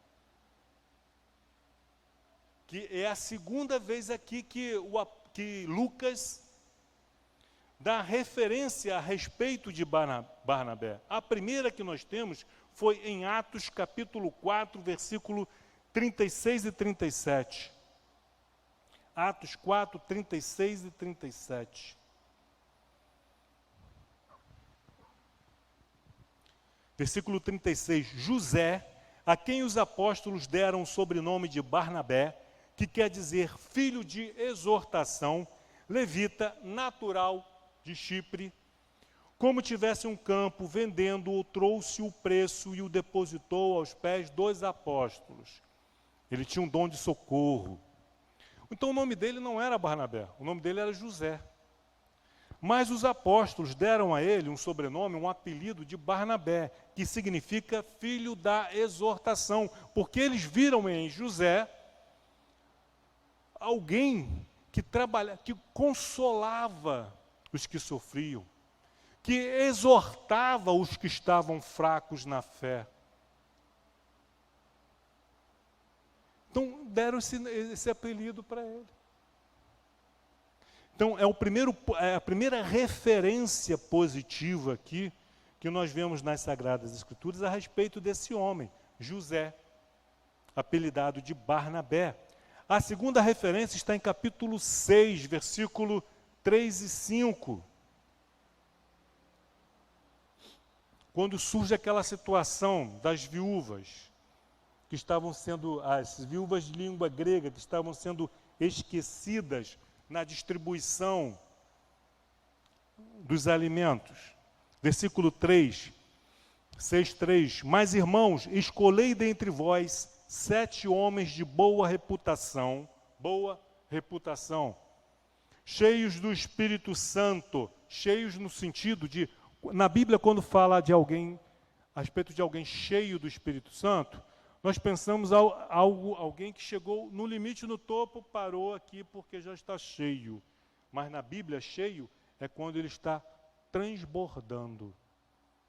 Speaker 1: Que é a segunda vez aqui que Lucas dá referência a respeito de Barnabé. A primeira que nós temos foi em Atos capítulo 4, versículo 36 e 37. Atos 4, 36 e 37. Versículo 36. José, a quem os apóstolos deram o sobrenome de Barnabé, que quer dizer filho de exortação, levita, natural de Chipre, como tivesse um campo, vendendo-o, trouxe o preço e o depositou aos pés dos apóstolos. Ele tinha um dom de socorro. Então o nome dele não era Barnabé, o nome dele era José. Mas os apóstolos deram a ele um sobrenome, um apelido de Barnabé, que significa filho da exortação, porque eles viram em José alguém que que consolava os que sofriam, que exortava os que estavam fracos na fé. Então, deram esse apelido para ele. Então, é a primeira referência positiva aqui que nós vemos nas Sagradas Escrituras a respeito desse homem, José, apelidado de Barnabé. A segunda referência está em capítulo 6, versículo 3 e 5. Quando surge aquela situação das viúvas, que estavam sendo, as viúvas de língua grega, que estavam sendo esquecidas na distribuição dos alimentos. Versículo 3, 6:3. Mas, irmãos, escolhei dentre vós 7 homens de boa reputação, cheios do Espírito Santo, cheios no sentido de, na Bíblia, quando fala de alguém, a respeito de alguém cheio do Espírito Santo, nós pensamos alguém que chegou no limite, no topo, parou aqui porque já está cheio. Mas na Bíblia, cheio é quando ele está transbordando.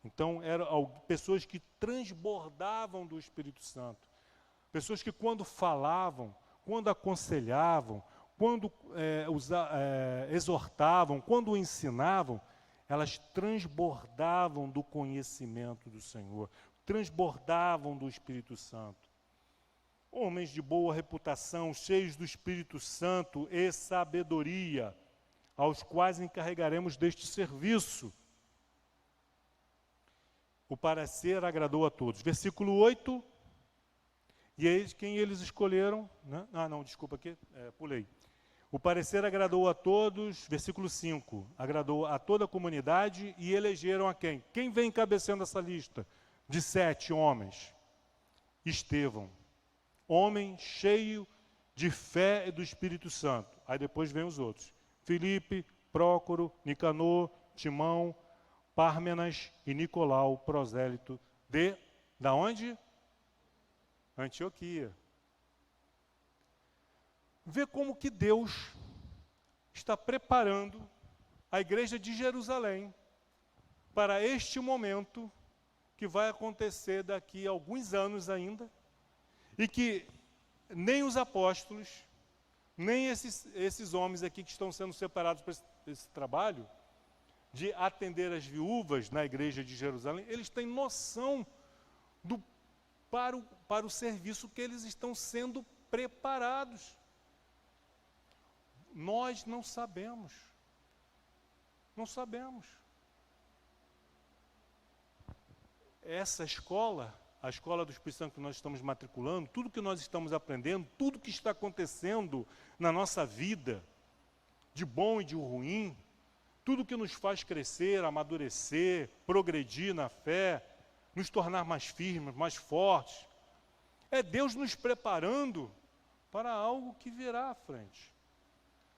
Speaker 1: Então, eram pessoas que transbordavam do Espírito Santo. Pessoas que quando falavam, quando aconselhavam, quando exortavam, quando ensinavam, elas transbordavam do conhecimento do Senhor, transbordavam do Espírito Santo. Homens de boa reputação, cheios do Espírito Santo e sabedoria, aos quais encarregaremos deste serviço. O parecer agradou a todos. Versículo 8, e eis quem eles escolheram, né? Pulei. O parecer agradou a todos, versículo 5, agradou a toda a comunidade e elegeram a quem? Quem vem encabeçando essa lista? De 7 homens. Estevão, homem cheio de fé e do Espírito Santo. Aí depois vem os outros. Filipe, Prócoro, Nicanor, Timão, Pármenas e Nicolau, prosélito da onde? Antioquia. Vê como que Deus está preparando a igreja de Jerusalém para este momento que vai acontecer daqui a alguns anos ainda, e que nem os apóstolos, nem esses homens aqui que estão sendo separados para esse trabalho, de atender as viúvas na igreja de Jerusalém, eles têm noção para o serviço que eles estão sendo preparados. Nós não sabemos. Não sabemos. Essa escola, a escola do Espírito Santo que nós estamos matriculando, tudo que nós estamos aprendendo, tudo que está acontecendo na nossa vida, de bom e de ruim, tudo que nos faz crescer, amadurecer, progredir na fé, nos tornar mais firmes, mais fortes, é Deus nos preparando para algo que virá à frente.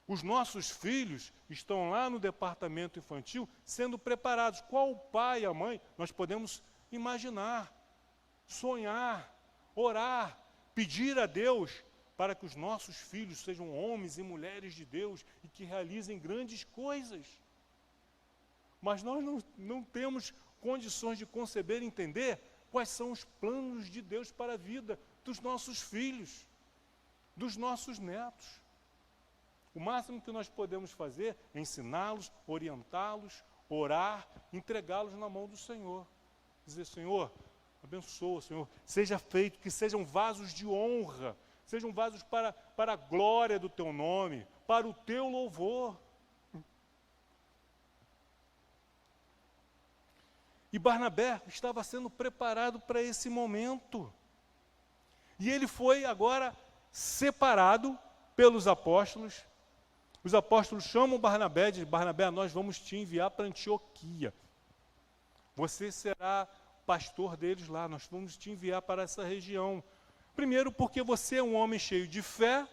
Speaker 1: Os nossos filhos estão lá no departamento infantil sendo preparados. Qual o pai e a mãe nós podemos imaginar, sonhar, orar, pedir a Deus para que os nossos filhos sejam homens e mulheres de Deus e que realizem grandes coisas. Mas nós não temos condições de conceber e entender quais são os planos de Deus para a vida dos nossos filhos, dos nossos netos. O máximo que nós podemos fazer é ensiná-los, orientá-los, orar, entregá-los na mão do Senhor. Dizer, Senhor, abençoa, Senhor, seja feito, que sejam vasos de honra, sejam vasos para a glória do Teu nome, para o Teu louvor. E Barnabé estava sendo preparado para esse momento. E ele foi agora separado pelos apóstolos. Os apóstolos chamam Barnabé e dizem, Barnabé, nós vamos te enviar para Antioquia. Você será pastor deles lá, nós vamos te enviar para essa região. Primeiro porque você é um homem cheio de fé,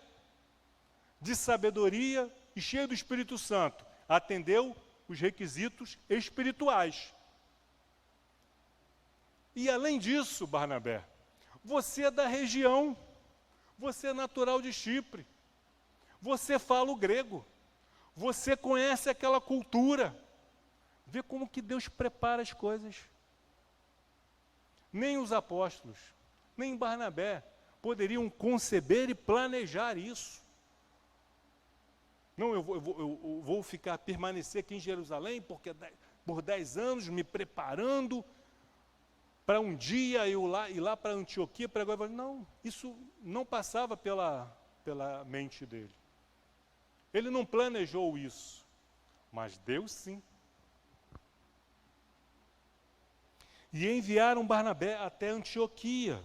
Speaker 1: de sabedoria e cheio do Espírito Santo. Atendeu os requisitos espirituais. E além disso, Barnabé, você é da região, você é natural de Chipre, você fala o grego, você conhece aquela cultura. Vê como que Deus prepara as coisas. Nem os apóstolos, nem Barnabé poderiam conceber e planejar isso. Não, eu vou permanecer aqui em Jerusalém porque por 10 anos me preparando para um dia ir lá para Antioquia pregar o evangelho. Não, isso não passava pela mente dele. Ele não planejou isso, mas Deus sim. E enviaram Barnabé até Antioquia.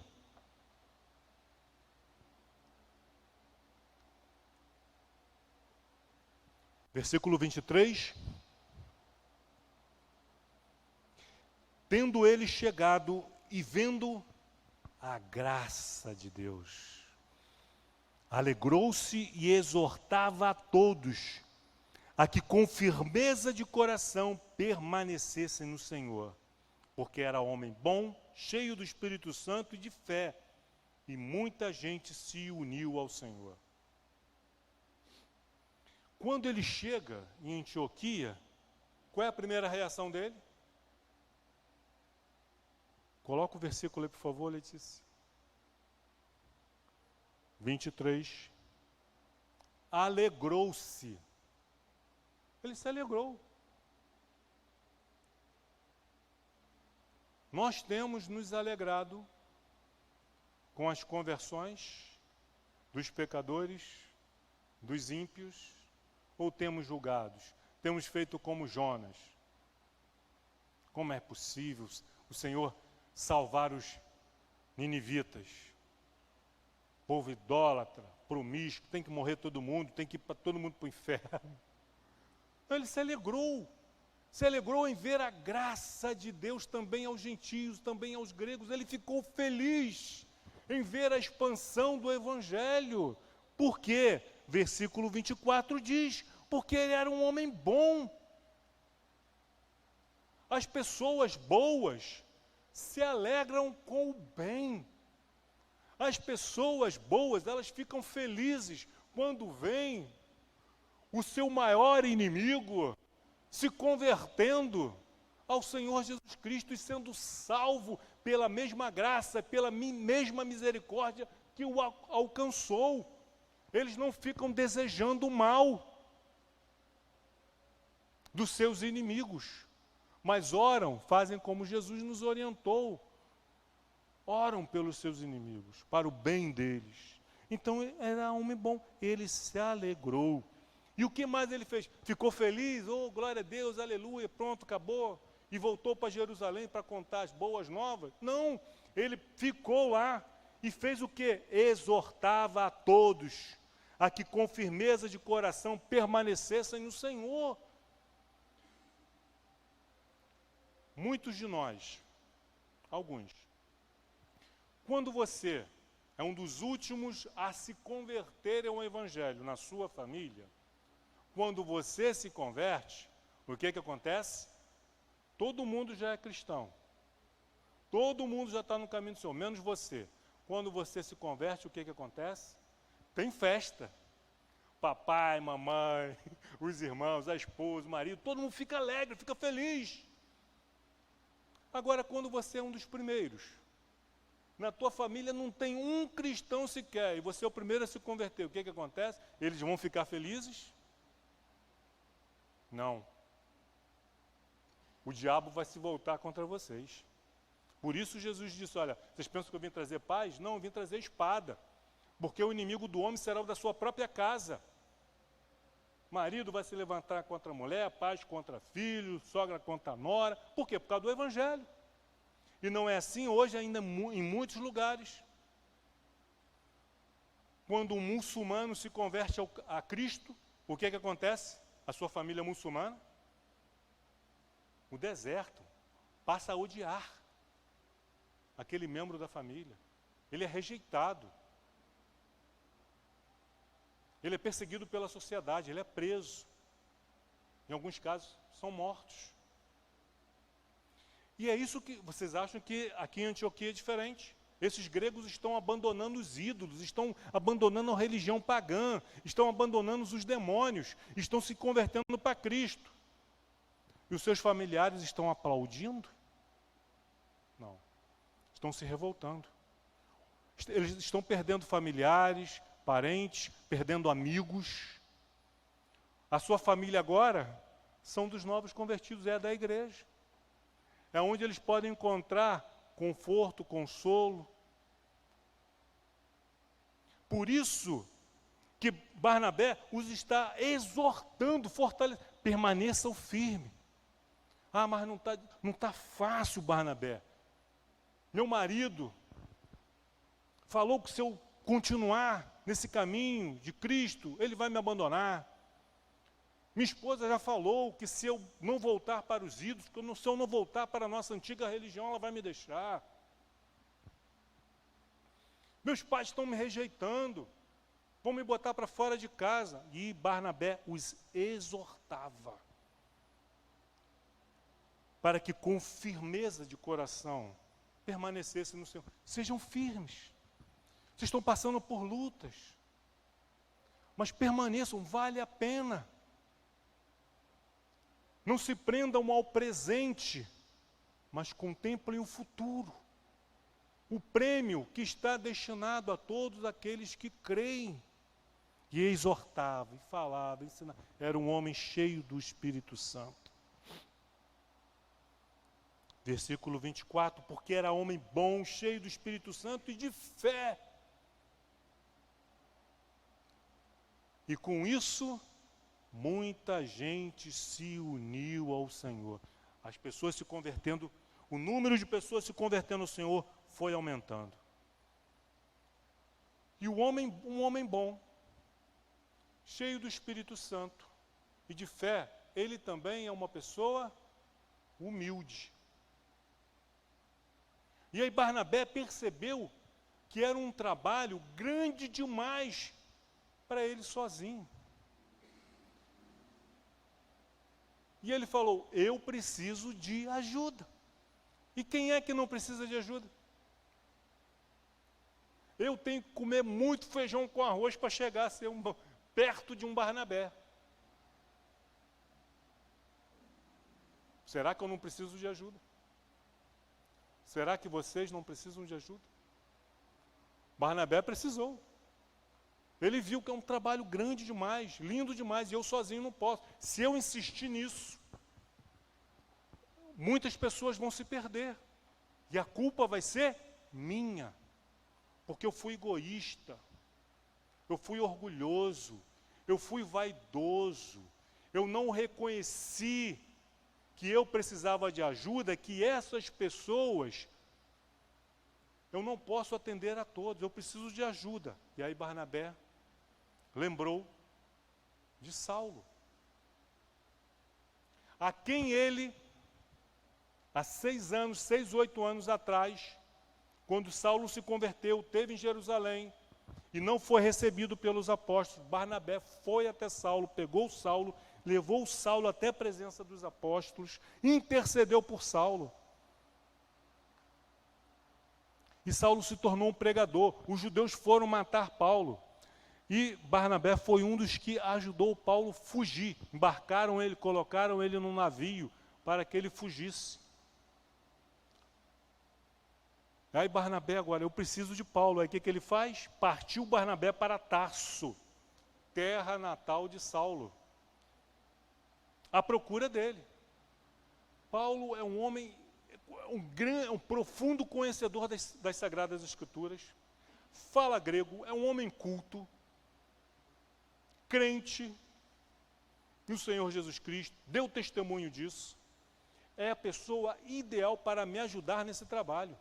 Speaker 1: Versículo 23. Tendo ele chegado e vendo a graça de Deus, alegrou-se e exortava a todos a que com firmeza de coração permanecessem no Senhor, porque era homem bom, cheio do Espírito Santo e de fé, e muita gente se uniu ao Senhor. Quando ele chega em Antioquia, qual é a primeira reação dele? Coloca o versículo aí, por favor, Letícia. 23. Alegrou-se. Ele se alegrou. Nós temos nos alegrado com as conversões dos pecadores, dos ímpios, ou temos julgados? Temos feito como Jonas. Como é possível o Senhor salvar os ninivitas? povo idólatra, promíscuo, tem que morrer todo mundo, tem que ir todo mundo para o inferno. Então ele se alegrou em ver a graça de Deus também aos gentios, também aos gregos. Ele ficou feliz em ver a expansão do Evangelho. Por quê? Versículo 24 diz, porque ele era um homem bom. As pessoas boas se alegram com o bem. As pessoas boas, elas ficam felizes quando veem o seu maior inimigo se convertendo ao Senhor Jesus Cristo e sendo salvo pela mesma graça, pela mesma misericórdia que o alcançou. Eles não ficam desejando o mal dos seus inimigos, mas oram, fazem como Jesus nos orientou. Oram pelos seus inimigos, para o bem deles. Então era um homem bom, ele se alegrou. E o que mais ele fez? Ficou feliz, oh glória a Deus, aleluia, pronto, acabou. E voltou para Jerusalém para contar as boas novas? Não, ele ficou lá e fez o quê? Exortava a todos, a que com firmeza de coração permanecessem no Senhor. Muitos de nós, alguns, quando você é um dos últimos a se converter ao Evangelho na sua família, quando você se converte, o que acontece? Todo mundo já é cristão. Todo mundo já está no caminho do Senhor, menos você. Quando você se converte, o que acontece? Tem festa. Papai, mamãe, os irmãos, a esposa, o marido, todo mundo fica alegre, fica feliz. Agora, quando você é um dos primeiros, na tua família não tem um cristão sequer, e você é o primeiro a se converter, o que acontece? Eles vão ficar felizes? Não. O diabo vai se voltar contra vocês. Por isso Jesus disse, olha, vocês pensam que eu vim trazer paz? Não, eu vim trazer espada. Porque o inimigo do homem será o da sua própria casa. Marido vai se levantar contra a mulher, pai contra filho, sogra contra nora. Por quê? Por causa do Evangelho. E não é assim hoje ainda em muitos lugares. Quando um muçulmano se converte a Cristo, o que acontece? A sua família muçulmana? O deserto passa a odiar aquele membro da família. Ele é rejeitado. Ele é perseguido pela sociedade, ele é preso. Em alguns casos, são mortos. E é isso que vocês acham que aqui em Antioquia é diferente. Esses gregos estão abandonando os ídolos, estão abandonando a religião pagã, estão abandonando os demônios, estão se convertendo para Cristo. E os seus familiares estão aplaudindo? Não. Estão se revoltando. Eles estão perdendo familiares, parentes, perdendo amigos. A sua família agora são dos novos convertidos, é da igreja. É onde eles podem encontrar conforto, consolo. Por isso que Barnabé os está exortando, fortalecendo, permaneçam firmes. Ah, mas não tá fácil, Barnabé. Meu marido falou que se eu continuar nesse caminho de Cristo, ele vai me abandonar. Minha esposa já falou que se eu não voltar para os ídolos, se eu não voltar para a nossa antiga religião, ela vai me deixar. Meus pais estão me rejeitando, vão me botar para fora de casa. E Barnabé os exortava, para que com firmeza de coração permanecessem no Senhor. Sejam firmes. Vocês estão passando por lutas, mas permaneçam, vale a pena. Não se prendam ao presente, mas contemplem o futuro. O prêmio que está destinado a todos aqueles que creem. E exortava, e falava, e ensinava. Era um homem cheio do Espírito Santo. Versículo 24, porque era homem bom, cheio do Espírito Santo e de fé. E com isso, muita gente se uniu ao Senhor. As pessoas se convertendo, o número de pessoas se convertendo ao Senhor foi aumentando. E um homem bom, cheio do Espírito Santo e de fé, ele também é uma pessoa humilde. E aí Barnabé percebeu que era um trabalho grande demais para ele sozinho. E ele falou, eu preciso de ajuda. E quem é que não precisa de ajuda? Eu tenho que comer muito feijão com arroz para chegar a ser perto de um Barnabé. Será que eu não preciso de ajuda? Será que vocês não precisam de ajuda? Barnabé precisou. Ele viu que é um trabalho grande demais, lindo demais, e eu sozinho não posso. Se eu insistir nisso, muitas pessoas vão se perder. E a culpa vai ser minha. Porque eu fui egoísta, eu fui orgulhoso, eu fui vaidoso, eu não reconheci que eu precisava de ajuda, que essas pessoas, eu não posso atender a todos, eu preciso de ajuda. E aí Barnabé lembrou de Saulo, a quem ele, há 8 anos atrás, quando Saulo se converteu, esteve em Jerusalém e não foi recebido pelos apóstolos, Barnabé foi até Saulo, pegou Saulo, levou Saulo até a presença dos apóstolos, intercedeu por Saulo. E Saulo se tornou um pregador. Os judeus foram matar Paulo. E Barnabé foi um dos que ajudou Paulo a fugir. Embarcaram ele, colocaram ele num navio para que ele fugisse. Aí Barnabé agora, eu preciso de Paulo. Aí o que ele faz? Partiu Barnabé para Tarso, terra natal de Saulo, à procura dele. Paulo é um homem, um profundo conhecedor das Sagradas Escrituras, fala grego, é um homem culto, crente no Senhor Jesus Cristo, deu testemunho disso, é a pessoa ideal para me ajudar nesse trabalho.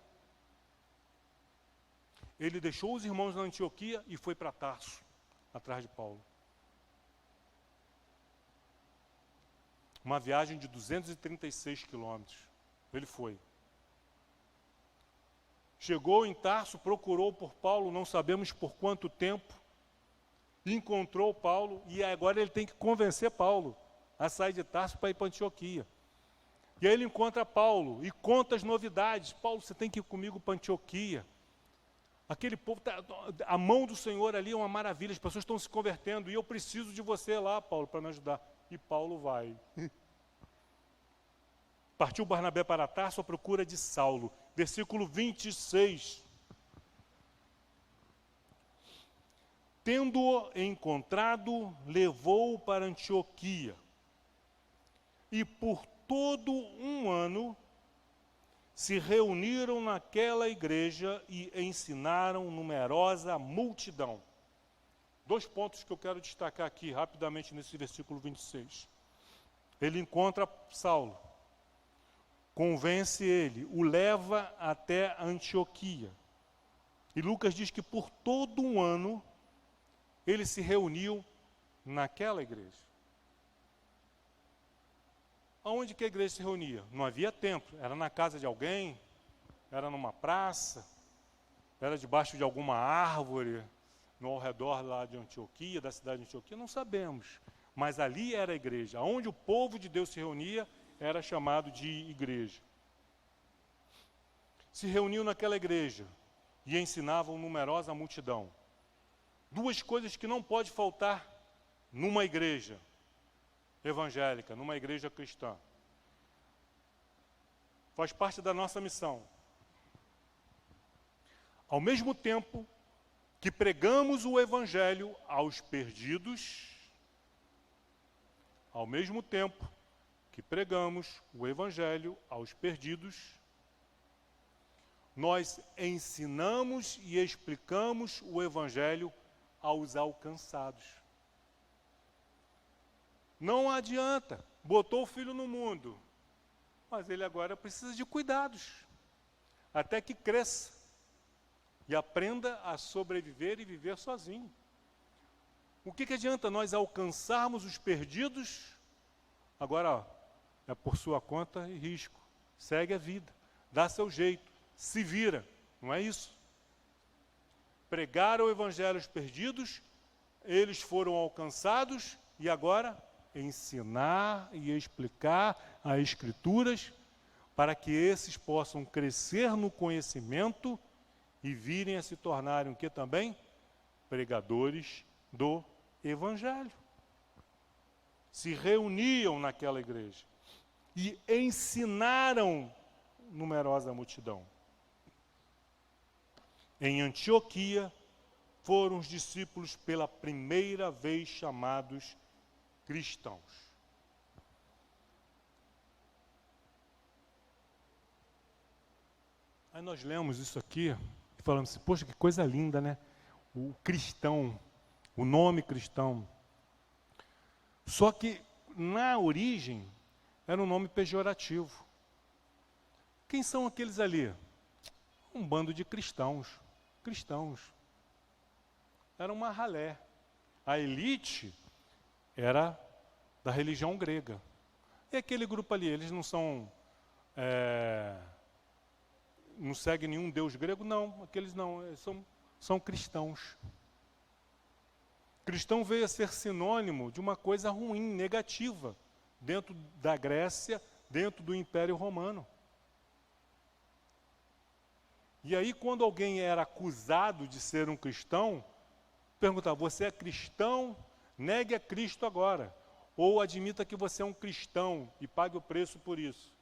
Speaker 1: Ele deixou os irmãos na Antioquia e foi para Tarso, atrás de Paulo. Uma viagem de 236 quilômetros. Ele foi. Chegou em Tarso, procurou por Paulo, não sabemos por quanto tempo, encontrou Paulo e agora ele tem que convencer Paulo a sair de Tarso para ir para Antioquia. E aí ele encontra Paulo e conta as novidades. Paulo, você tem que ir comigo para Antioquia. Aquele povo, a mão do Senhor ali é uma maravilha, as pessoas estão se convertendo e eu preciso de você lá, Paulo, para me ajudar. E Paulo vai. Partiu Barnabé para Tarso à procura de Saulo. Versículo 26. Tendo-o encontrado, levou-o para Antioquia. E por todo um ano se reuniram naquela igreja e ensinaram numerosa multidão. 2 pontos que eu quero destacar aqui rapidamente nesse versículo 26. Ele encontra Saulo, convence ele, o leva até Antioquia. E Lucas diz que por todo um ano ele se reuniu naquela igreja. Aonde que a igreja se reunia? Não havia templo, era na casa de alguém, era numa praça, era debaixo de alguma árvore, no ao redor lá de Antioquia, da cidade de Antioquia, não sabemos. Mas ali era a igreja, onde o povo de Deus se reunia, era chamado de igreja. Se reuniu naquela igreja e ensinavam numerosa multidão. 2 coisas que não pode faltar numa igreja evangélica, numa igreja cristã. Faz parte da nossa missão. Ao mesmo tempo que pregamos o evangelho aos perdidos, ao mesmo tempo que pregamos o evangelho aos perdidos, nós ensinamos e explicamos o evangelho aos alcançados. Não adianta, botou o filho no mundo, mas ele agora precisa de cuidados, até que cresça. e aprenda a sobreviver e viver sozinho. O que adianta nós alcançarmos os perdidos? Agora, ó, é por sua conta e risco. Segue a vida, dá seu jeito, se vira. Não é isso? Pregar o evangelho aos perdidos, eles foram alcançados, e agora ensinar e explicar as Escrituras para que esses possam crescer no conhecimento e virem a se tornarem o que também? Pregadores do Evangelho. Se reuniam naquela igreja e ensinaram numerosa multidão. Em Antioquia, foram os discípulos pela primeira vez chamados cristãos. Aí nós lemos isso aqui e falamos assim, poxa, que coisa linda, né? O cristão, o nome cristão. Só que, na origem, era um nome pejorativo. Quem são aqueles ali? Um bando de cristãos. Cristãos. Era uma ralé. A elite era da religião grega. E aquele grupo ali, eles não são... não seguem nenhum deus grego? Não, aqueles não, eles são cristãos. Cristão veio a ser sinônimo de uma coisa ruim, negativa, dentro da Grécia, dentro do Império Romano. E aí, quando alguém era acusado de ser um cristão, perguntava, você é cristão? Negue a Cristo agora. Ou admita que você é um cristão e pague o preço por isso.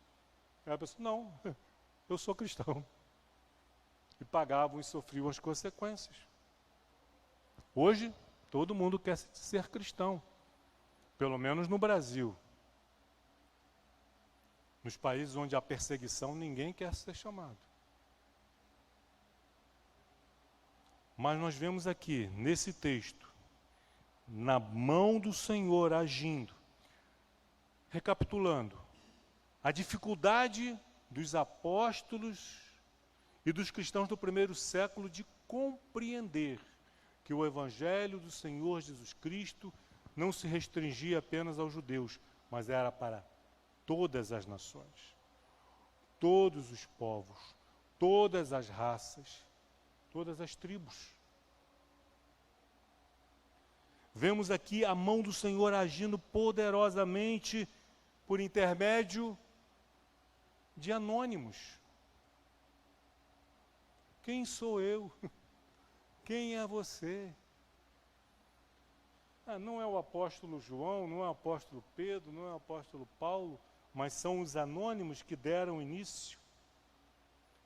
Speaker 1: Aí a pessoa, não, eu sou cristão. E pagavam e sofriam as consequências. Hoje, todo mundo quer ser cristão. Pelo menos no Brasil. Nos países onde há perseguição, ninguém quer ser chamado. Mas nós vemos aqui, nesse texto, na mão do Senhor agindo. Recapitulando, a dificuldade dos apóstolos e dos cristãos do primeiro século de compreender que o Evangelho do Senhor Jesus Cristo não se restringia apenas aos judeus, mas era para todas as nações, todos os povos, todas as raças, todas as tribos. Vemos aqui a mão do Senhor agindo poderosamente por intermédio de anônimos. Quem sou eu? Quem é você? Não é o apóstolo João, não é o apóstolo Pedro, não é o apóstolo Paulo, mas são os anônimos que deram início,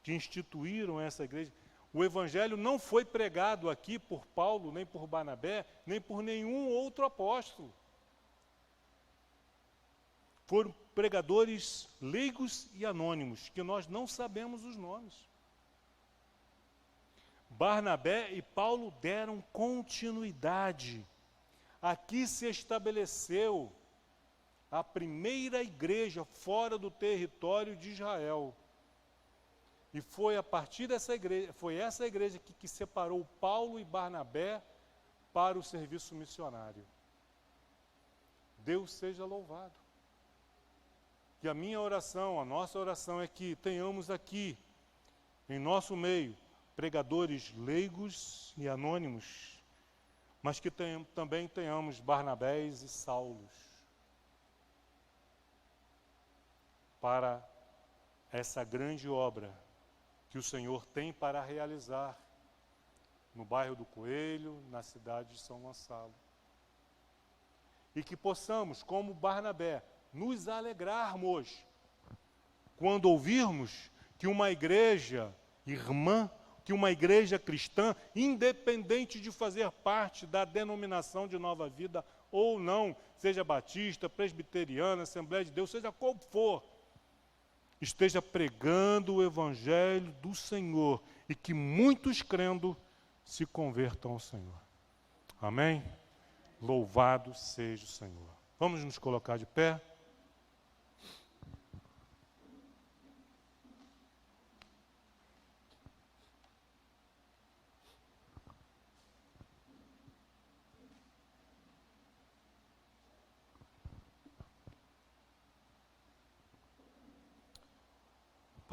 Speaker 1: que instituíram essa igreja. O Evangelho não foi pregado aqui por Paulo, nem por Barnabé, nem por nenhum outro apóstolo. Foram pregadores leigos e anônimos, que nós não sabemos os nomes. Barnabé e Paulo deram continuidade. Aqui se estabeleceu a primeira igreja fora do território de Israel. E foi a partir dessa igreja, foi essa igreja que separou Paulo e Barnabé para o serviço missionário. Deus seja louvado. E a minha oração, a nossa oração é que tenhamos aqui, em nosso meio, pregadores leigos e anônimos, mas que também tenhamos Barnabés e Saulos para essa grande obra que o Senhor tem para realizar no bairro do Coelho, na cidade de São Gonçalo. E que possamos, como Barnabé, nos alegrarmos quando ouvirmos que uma igreja irmã, que uma igreja cristã, independente de fazer parte da denominação de Nova Vida ou não, seja batista, presbiteriana, Assembleia de Deus, seja qual for, esteja pregando o Evangelho do Senhor e que muitos crendo se convertam ao Senhor. Amém? Louvado seja o Senhor. Vamos nos colocar de pé.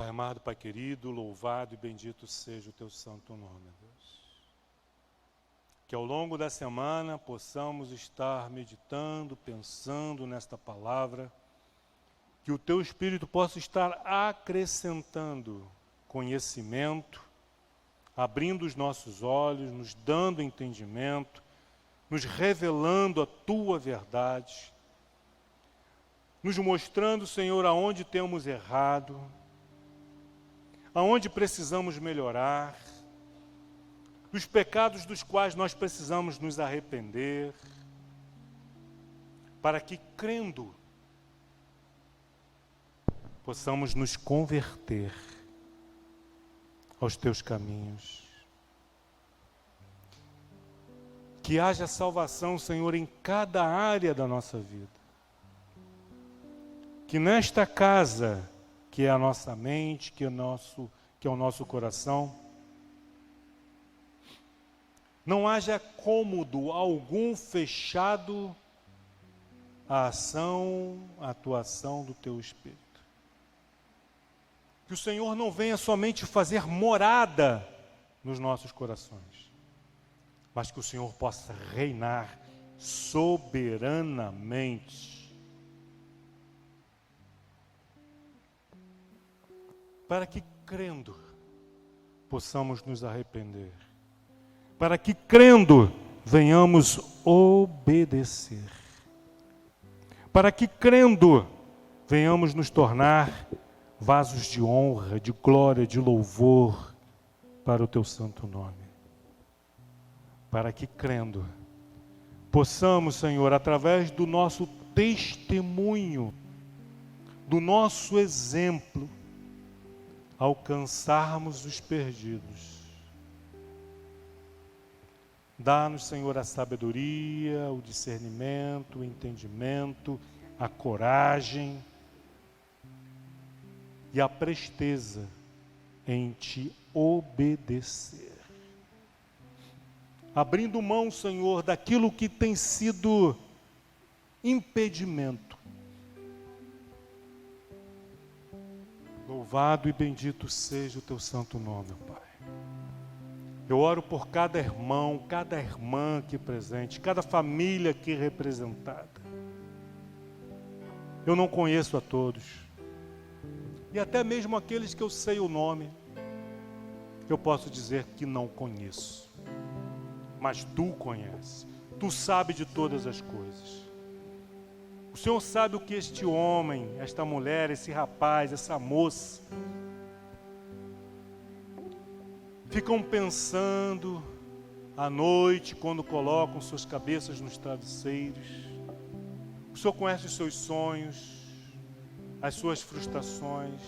Speaker 1: Pai amado, Pai querido, louvado e bendito seja o teu santo nome, Deus. Que ao longo da semana possamos estar meditando, pensando nesta palavra, que o teu Espírito possa estar acrescentando conhecimento, abrindo os nossos olhos, nos dando entendimento, nos revelando a tua verdade, nos mostrando, Senhor, aonde temos errado, aonde precisamos melhorar, dos pecados dos quais nós precisamos nos arrepender, para que, crendo, possamos nos converter aos teus caminhos. Que haja salvação, Senhor, em cada área da nossa vida. Que nesta casa, que é a nossa mente, que é o nosso coração, não haja cômodo algum fechado à ação, à atuação do teu Espírito. Que o Senhor não venha somente fazer morada nos nossos corações, mas que o Senhor possa reinar soberanamente. Para que, crendo, possamos nos arrepender. Para que, crendo, venhamos obedecer. Para que, crendo, venhamos nos tornar vasos de honra, de glória, de louvor para o teu santo nome. Para que, crendo, possamos, Senhor, através do nosso testemunho, do nosso exemplo, alcançarmos os perdidos. Dá-nos, Senhor, a sabedoria, o discernimento, o entendimento, a coragem e a presteza em te obedecer. Abrindo mão, Senhor, daquilo que tem sido impedimento. Louvado e bendito seja o teu santo nome, Pai. Eu oro por cada irmão, cada irmã aqui presente, cada família aqui representada. Eu não conheço a todos. E até mesmo aqueles que eu sei o nome, eu posso dizer que não conheço. Mas tu conheces. Tu sabes de todas as coisas. O Senhor sabe o que este homem, esta mulher, esse rapaz, essa moça ficam pensando à noite quando colocam suas cabeças nos travesseiros. O Senhor conhece os seus sonhos, as suas frustrações,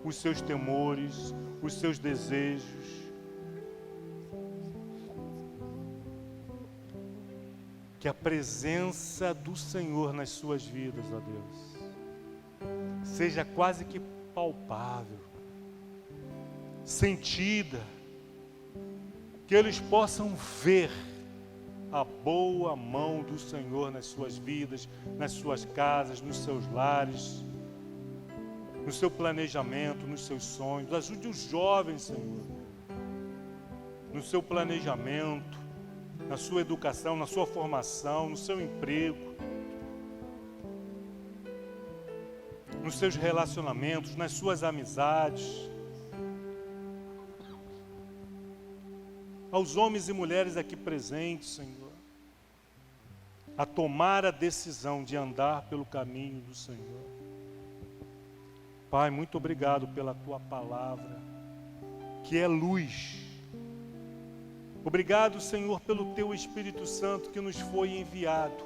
Speaker 1: os seus temores, os seus desejos. Que a presença do Senhor nas suas vidas, ó Deus, seja quase que palpável, sentida, que eles possam ver a boa mão do Senhor nas suas vidas, nas suas casas, nos seus lares, no seu planejamento, nos seus sonhos. Ajude os jovens, Senhor, no seu planejamento, na sua educação, na sua formação, no seu emprego, nos seus relacionamentos, nas suas amizades. Aos homens e mulheres aqui presentes, Senhor, a tomar a decisão de andar pelo caminho do Senhor. Pai, muito obrigado pela tua palavra, que é luz. Obrigado, Senhor, pelo teu Espírito Santo que nos foi enviado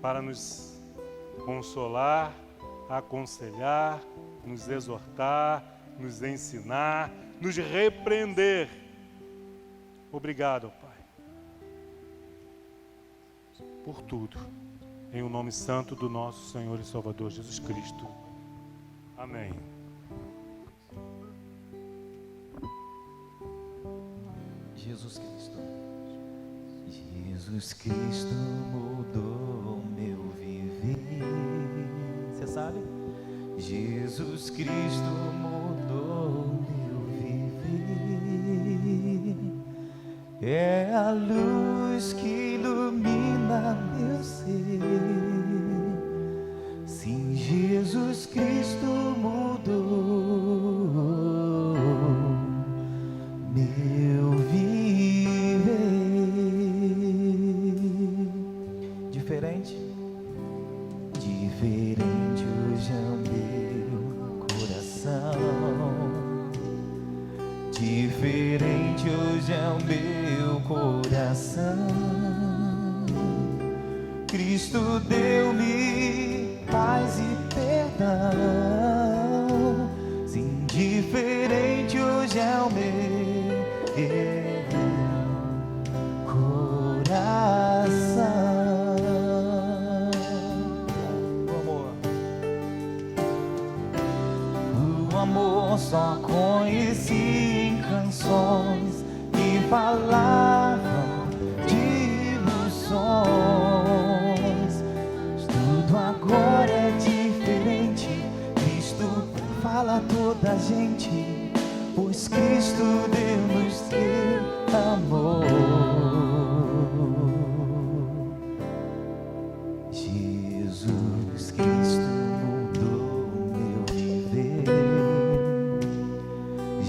Speaker 1: para nos consolar, aconselhar, nos exortar, nos ensinar, nos repreender. Obrigado, Pai, por tudo, em o nome santo do nosso Senhor e Salvador Jesus Cristo. Amém.
Speaker 2: Jesus Cristo mudou meu viver. Você sabe? Jesus Cristo mudou meu viver, é a luz que ilumina meu ser. Sim, Jesus Cristo mudou meu viver. Diferente hoje é o meu coração. Diferente hoje é o meu coração. Cristo deu-me paz e perdão. Sim, diferente hoje é o meu coração. O amor só conheci em canções que falavam de ilusões. Tudo agora é diferente. Cristo fala a toda a gente, pois Cristo deu-nos seu amor. Jesus Cristo mudou meu viver.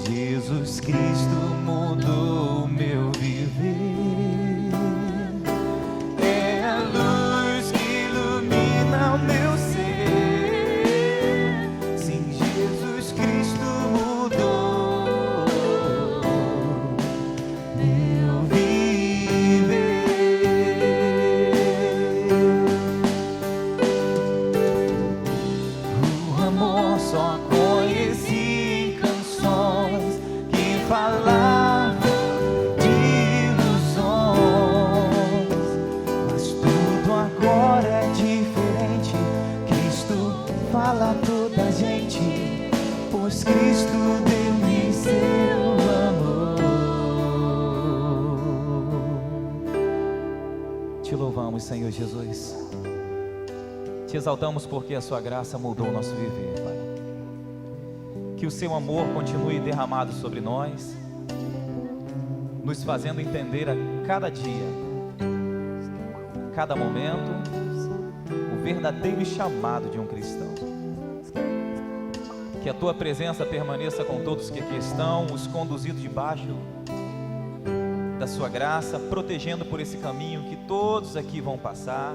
Speaker 2: Jesus Cristo mudou meu viver. É a luz que ilumina o meu ser. Sim, Jesus Cristo mudou meu viver. O amor só conheci em canções que falavam de ilusões, mas tudo agora é diferente. Cristo fala a toda a gente, pois Cristo deu-me seu amor. Te louvamos, Senhor Jesus. Te exaltamos porque a sua graça mudou o nosso viver, Pai. Que o seu amor continue derramado sobre nós, nos fazendo entender a cada dia, cada momento, o verdadeiro chamado de um cristão. Que a tua presença permaneça com todos que aqui estão, os conduzidos debaixo da sua graça, protegendo por esse caminho que todos aqui vão passar.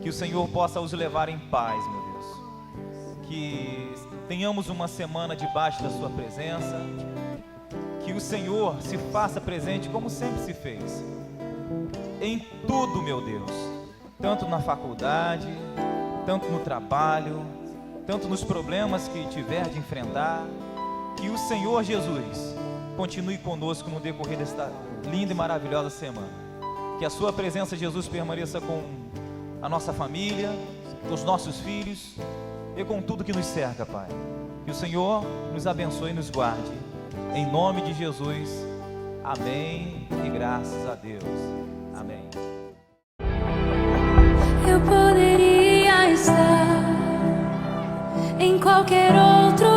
Speaker 2: Que o Senhor possa os levar em paz, meu Deus. Que tenhamos uma semana debaixo da sua presença. Que o Senhor se faça presente como sempre se fez, em tudo, meu Deus, tanto na faculdade, tanto no trabalho, tanto nos problemas que tiver de enfrentar. Que o Senhor Jesus continue conosco no decorrer desta linda e maravilhosa semana. Que a sua presença, Jesus, permaneça com a nossa família, com os nossos filhos e com tudo que nos cerca, Pai. Que o Senhor nos abençoe e nos guarde, em nome de Jesus. Amém e graças a Deus. Amém.
Speaker 3: Eu poderia estar em qualquer outro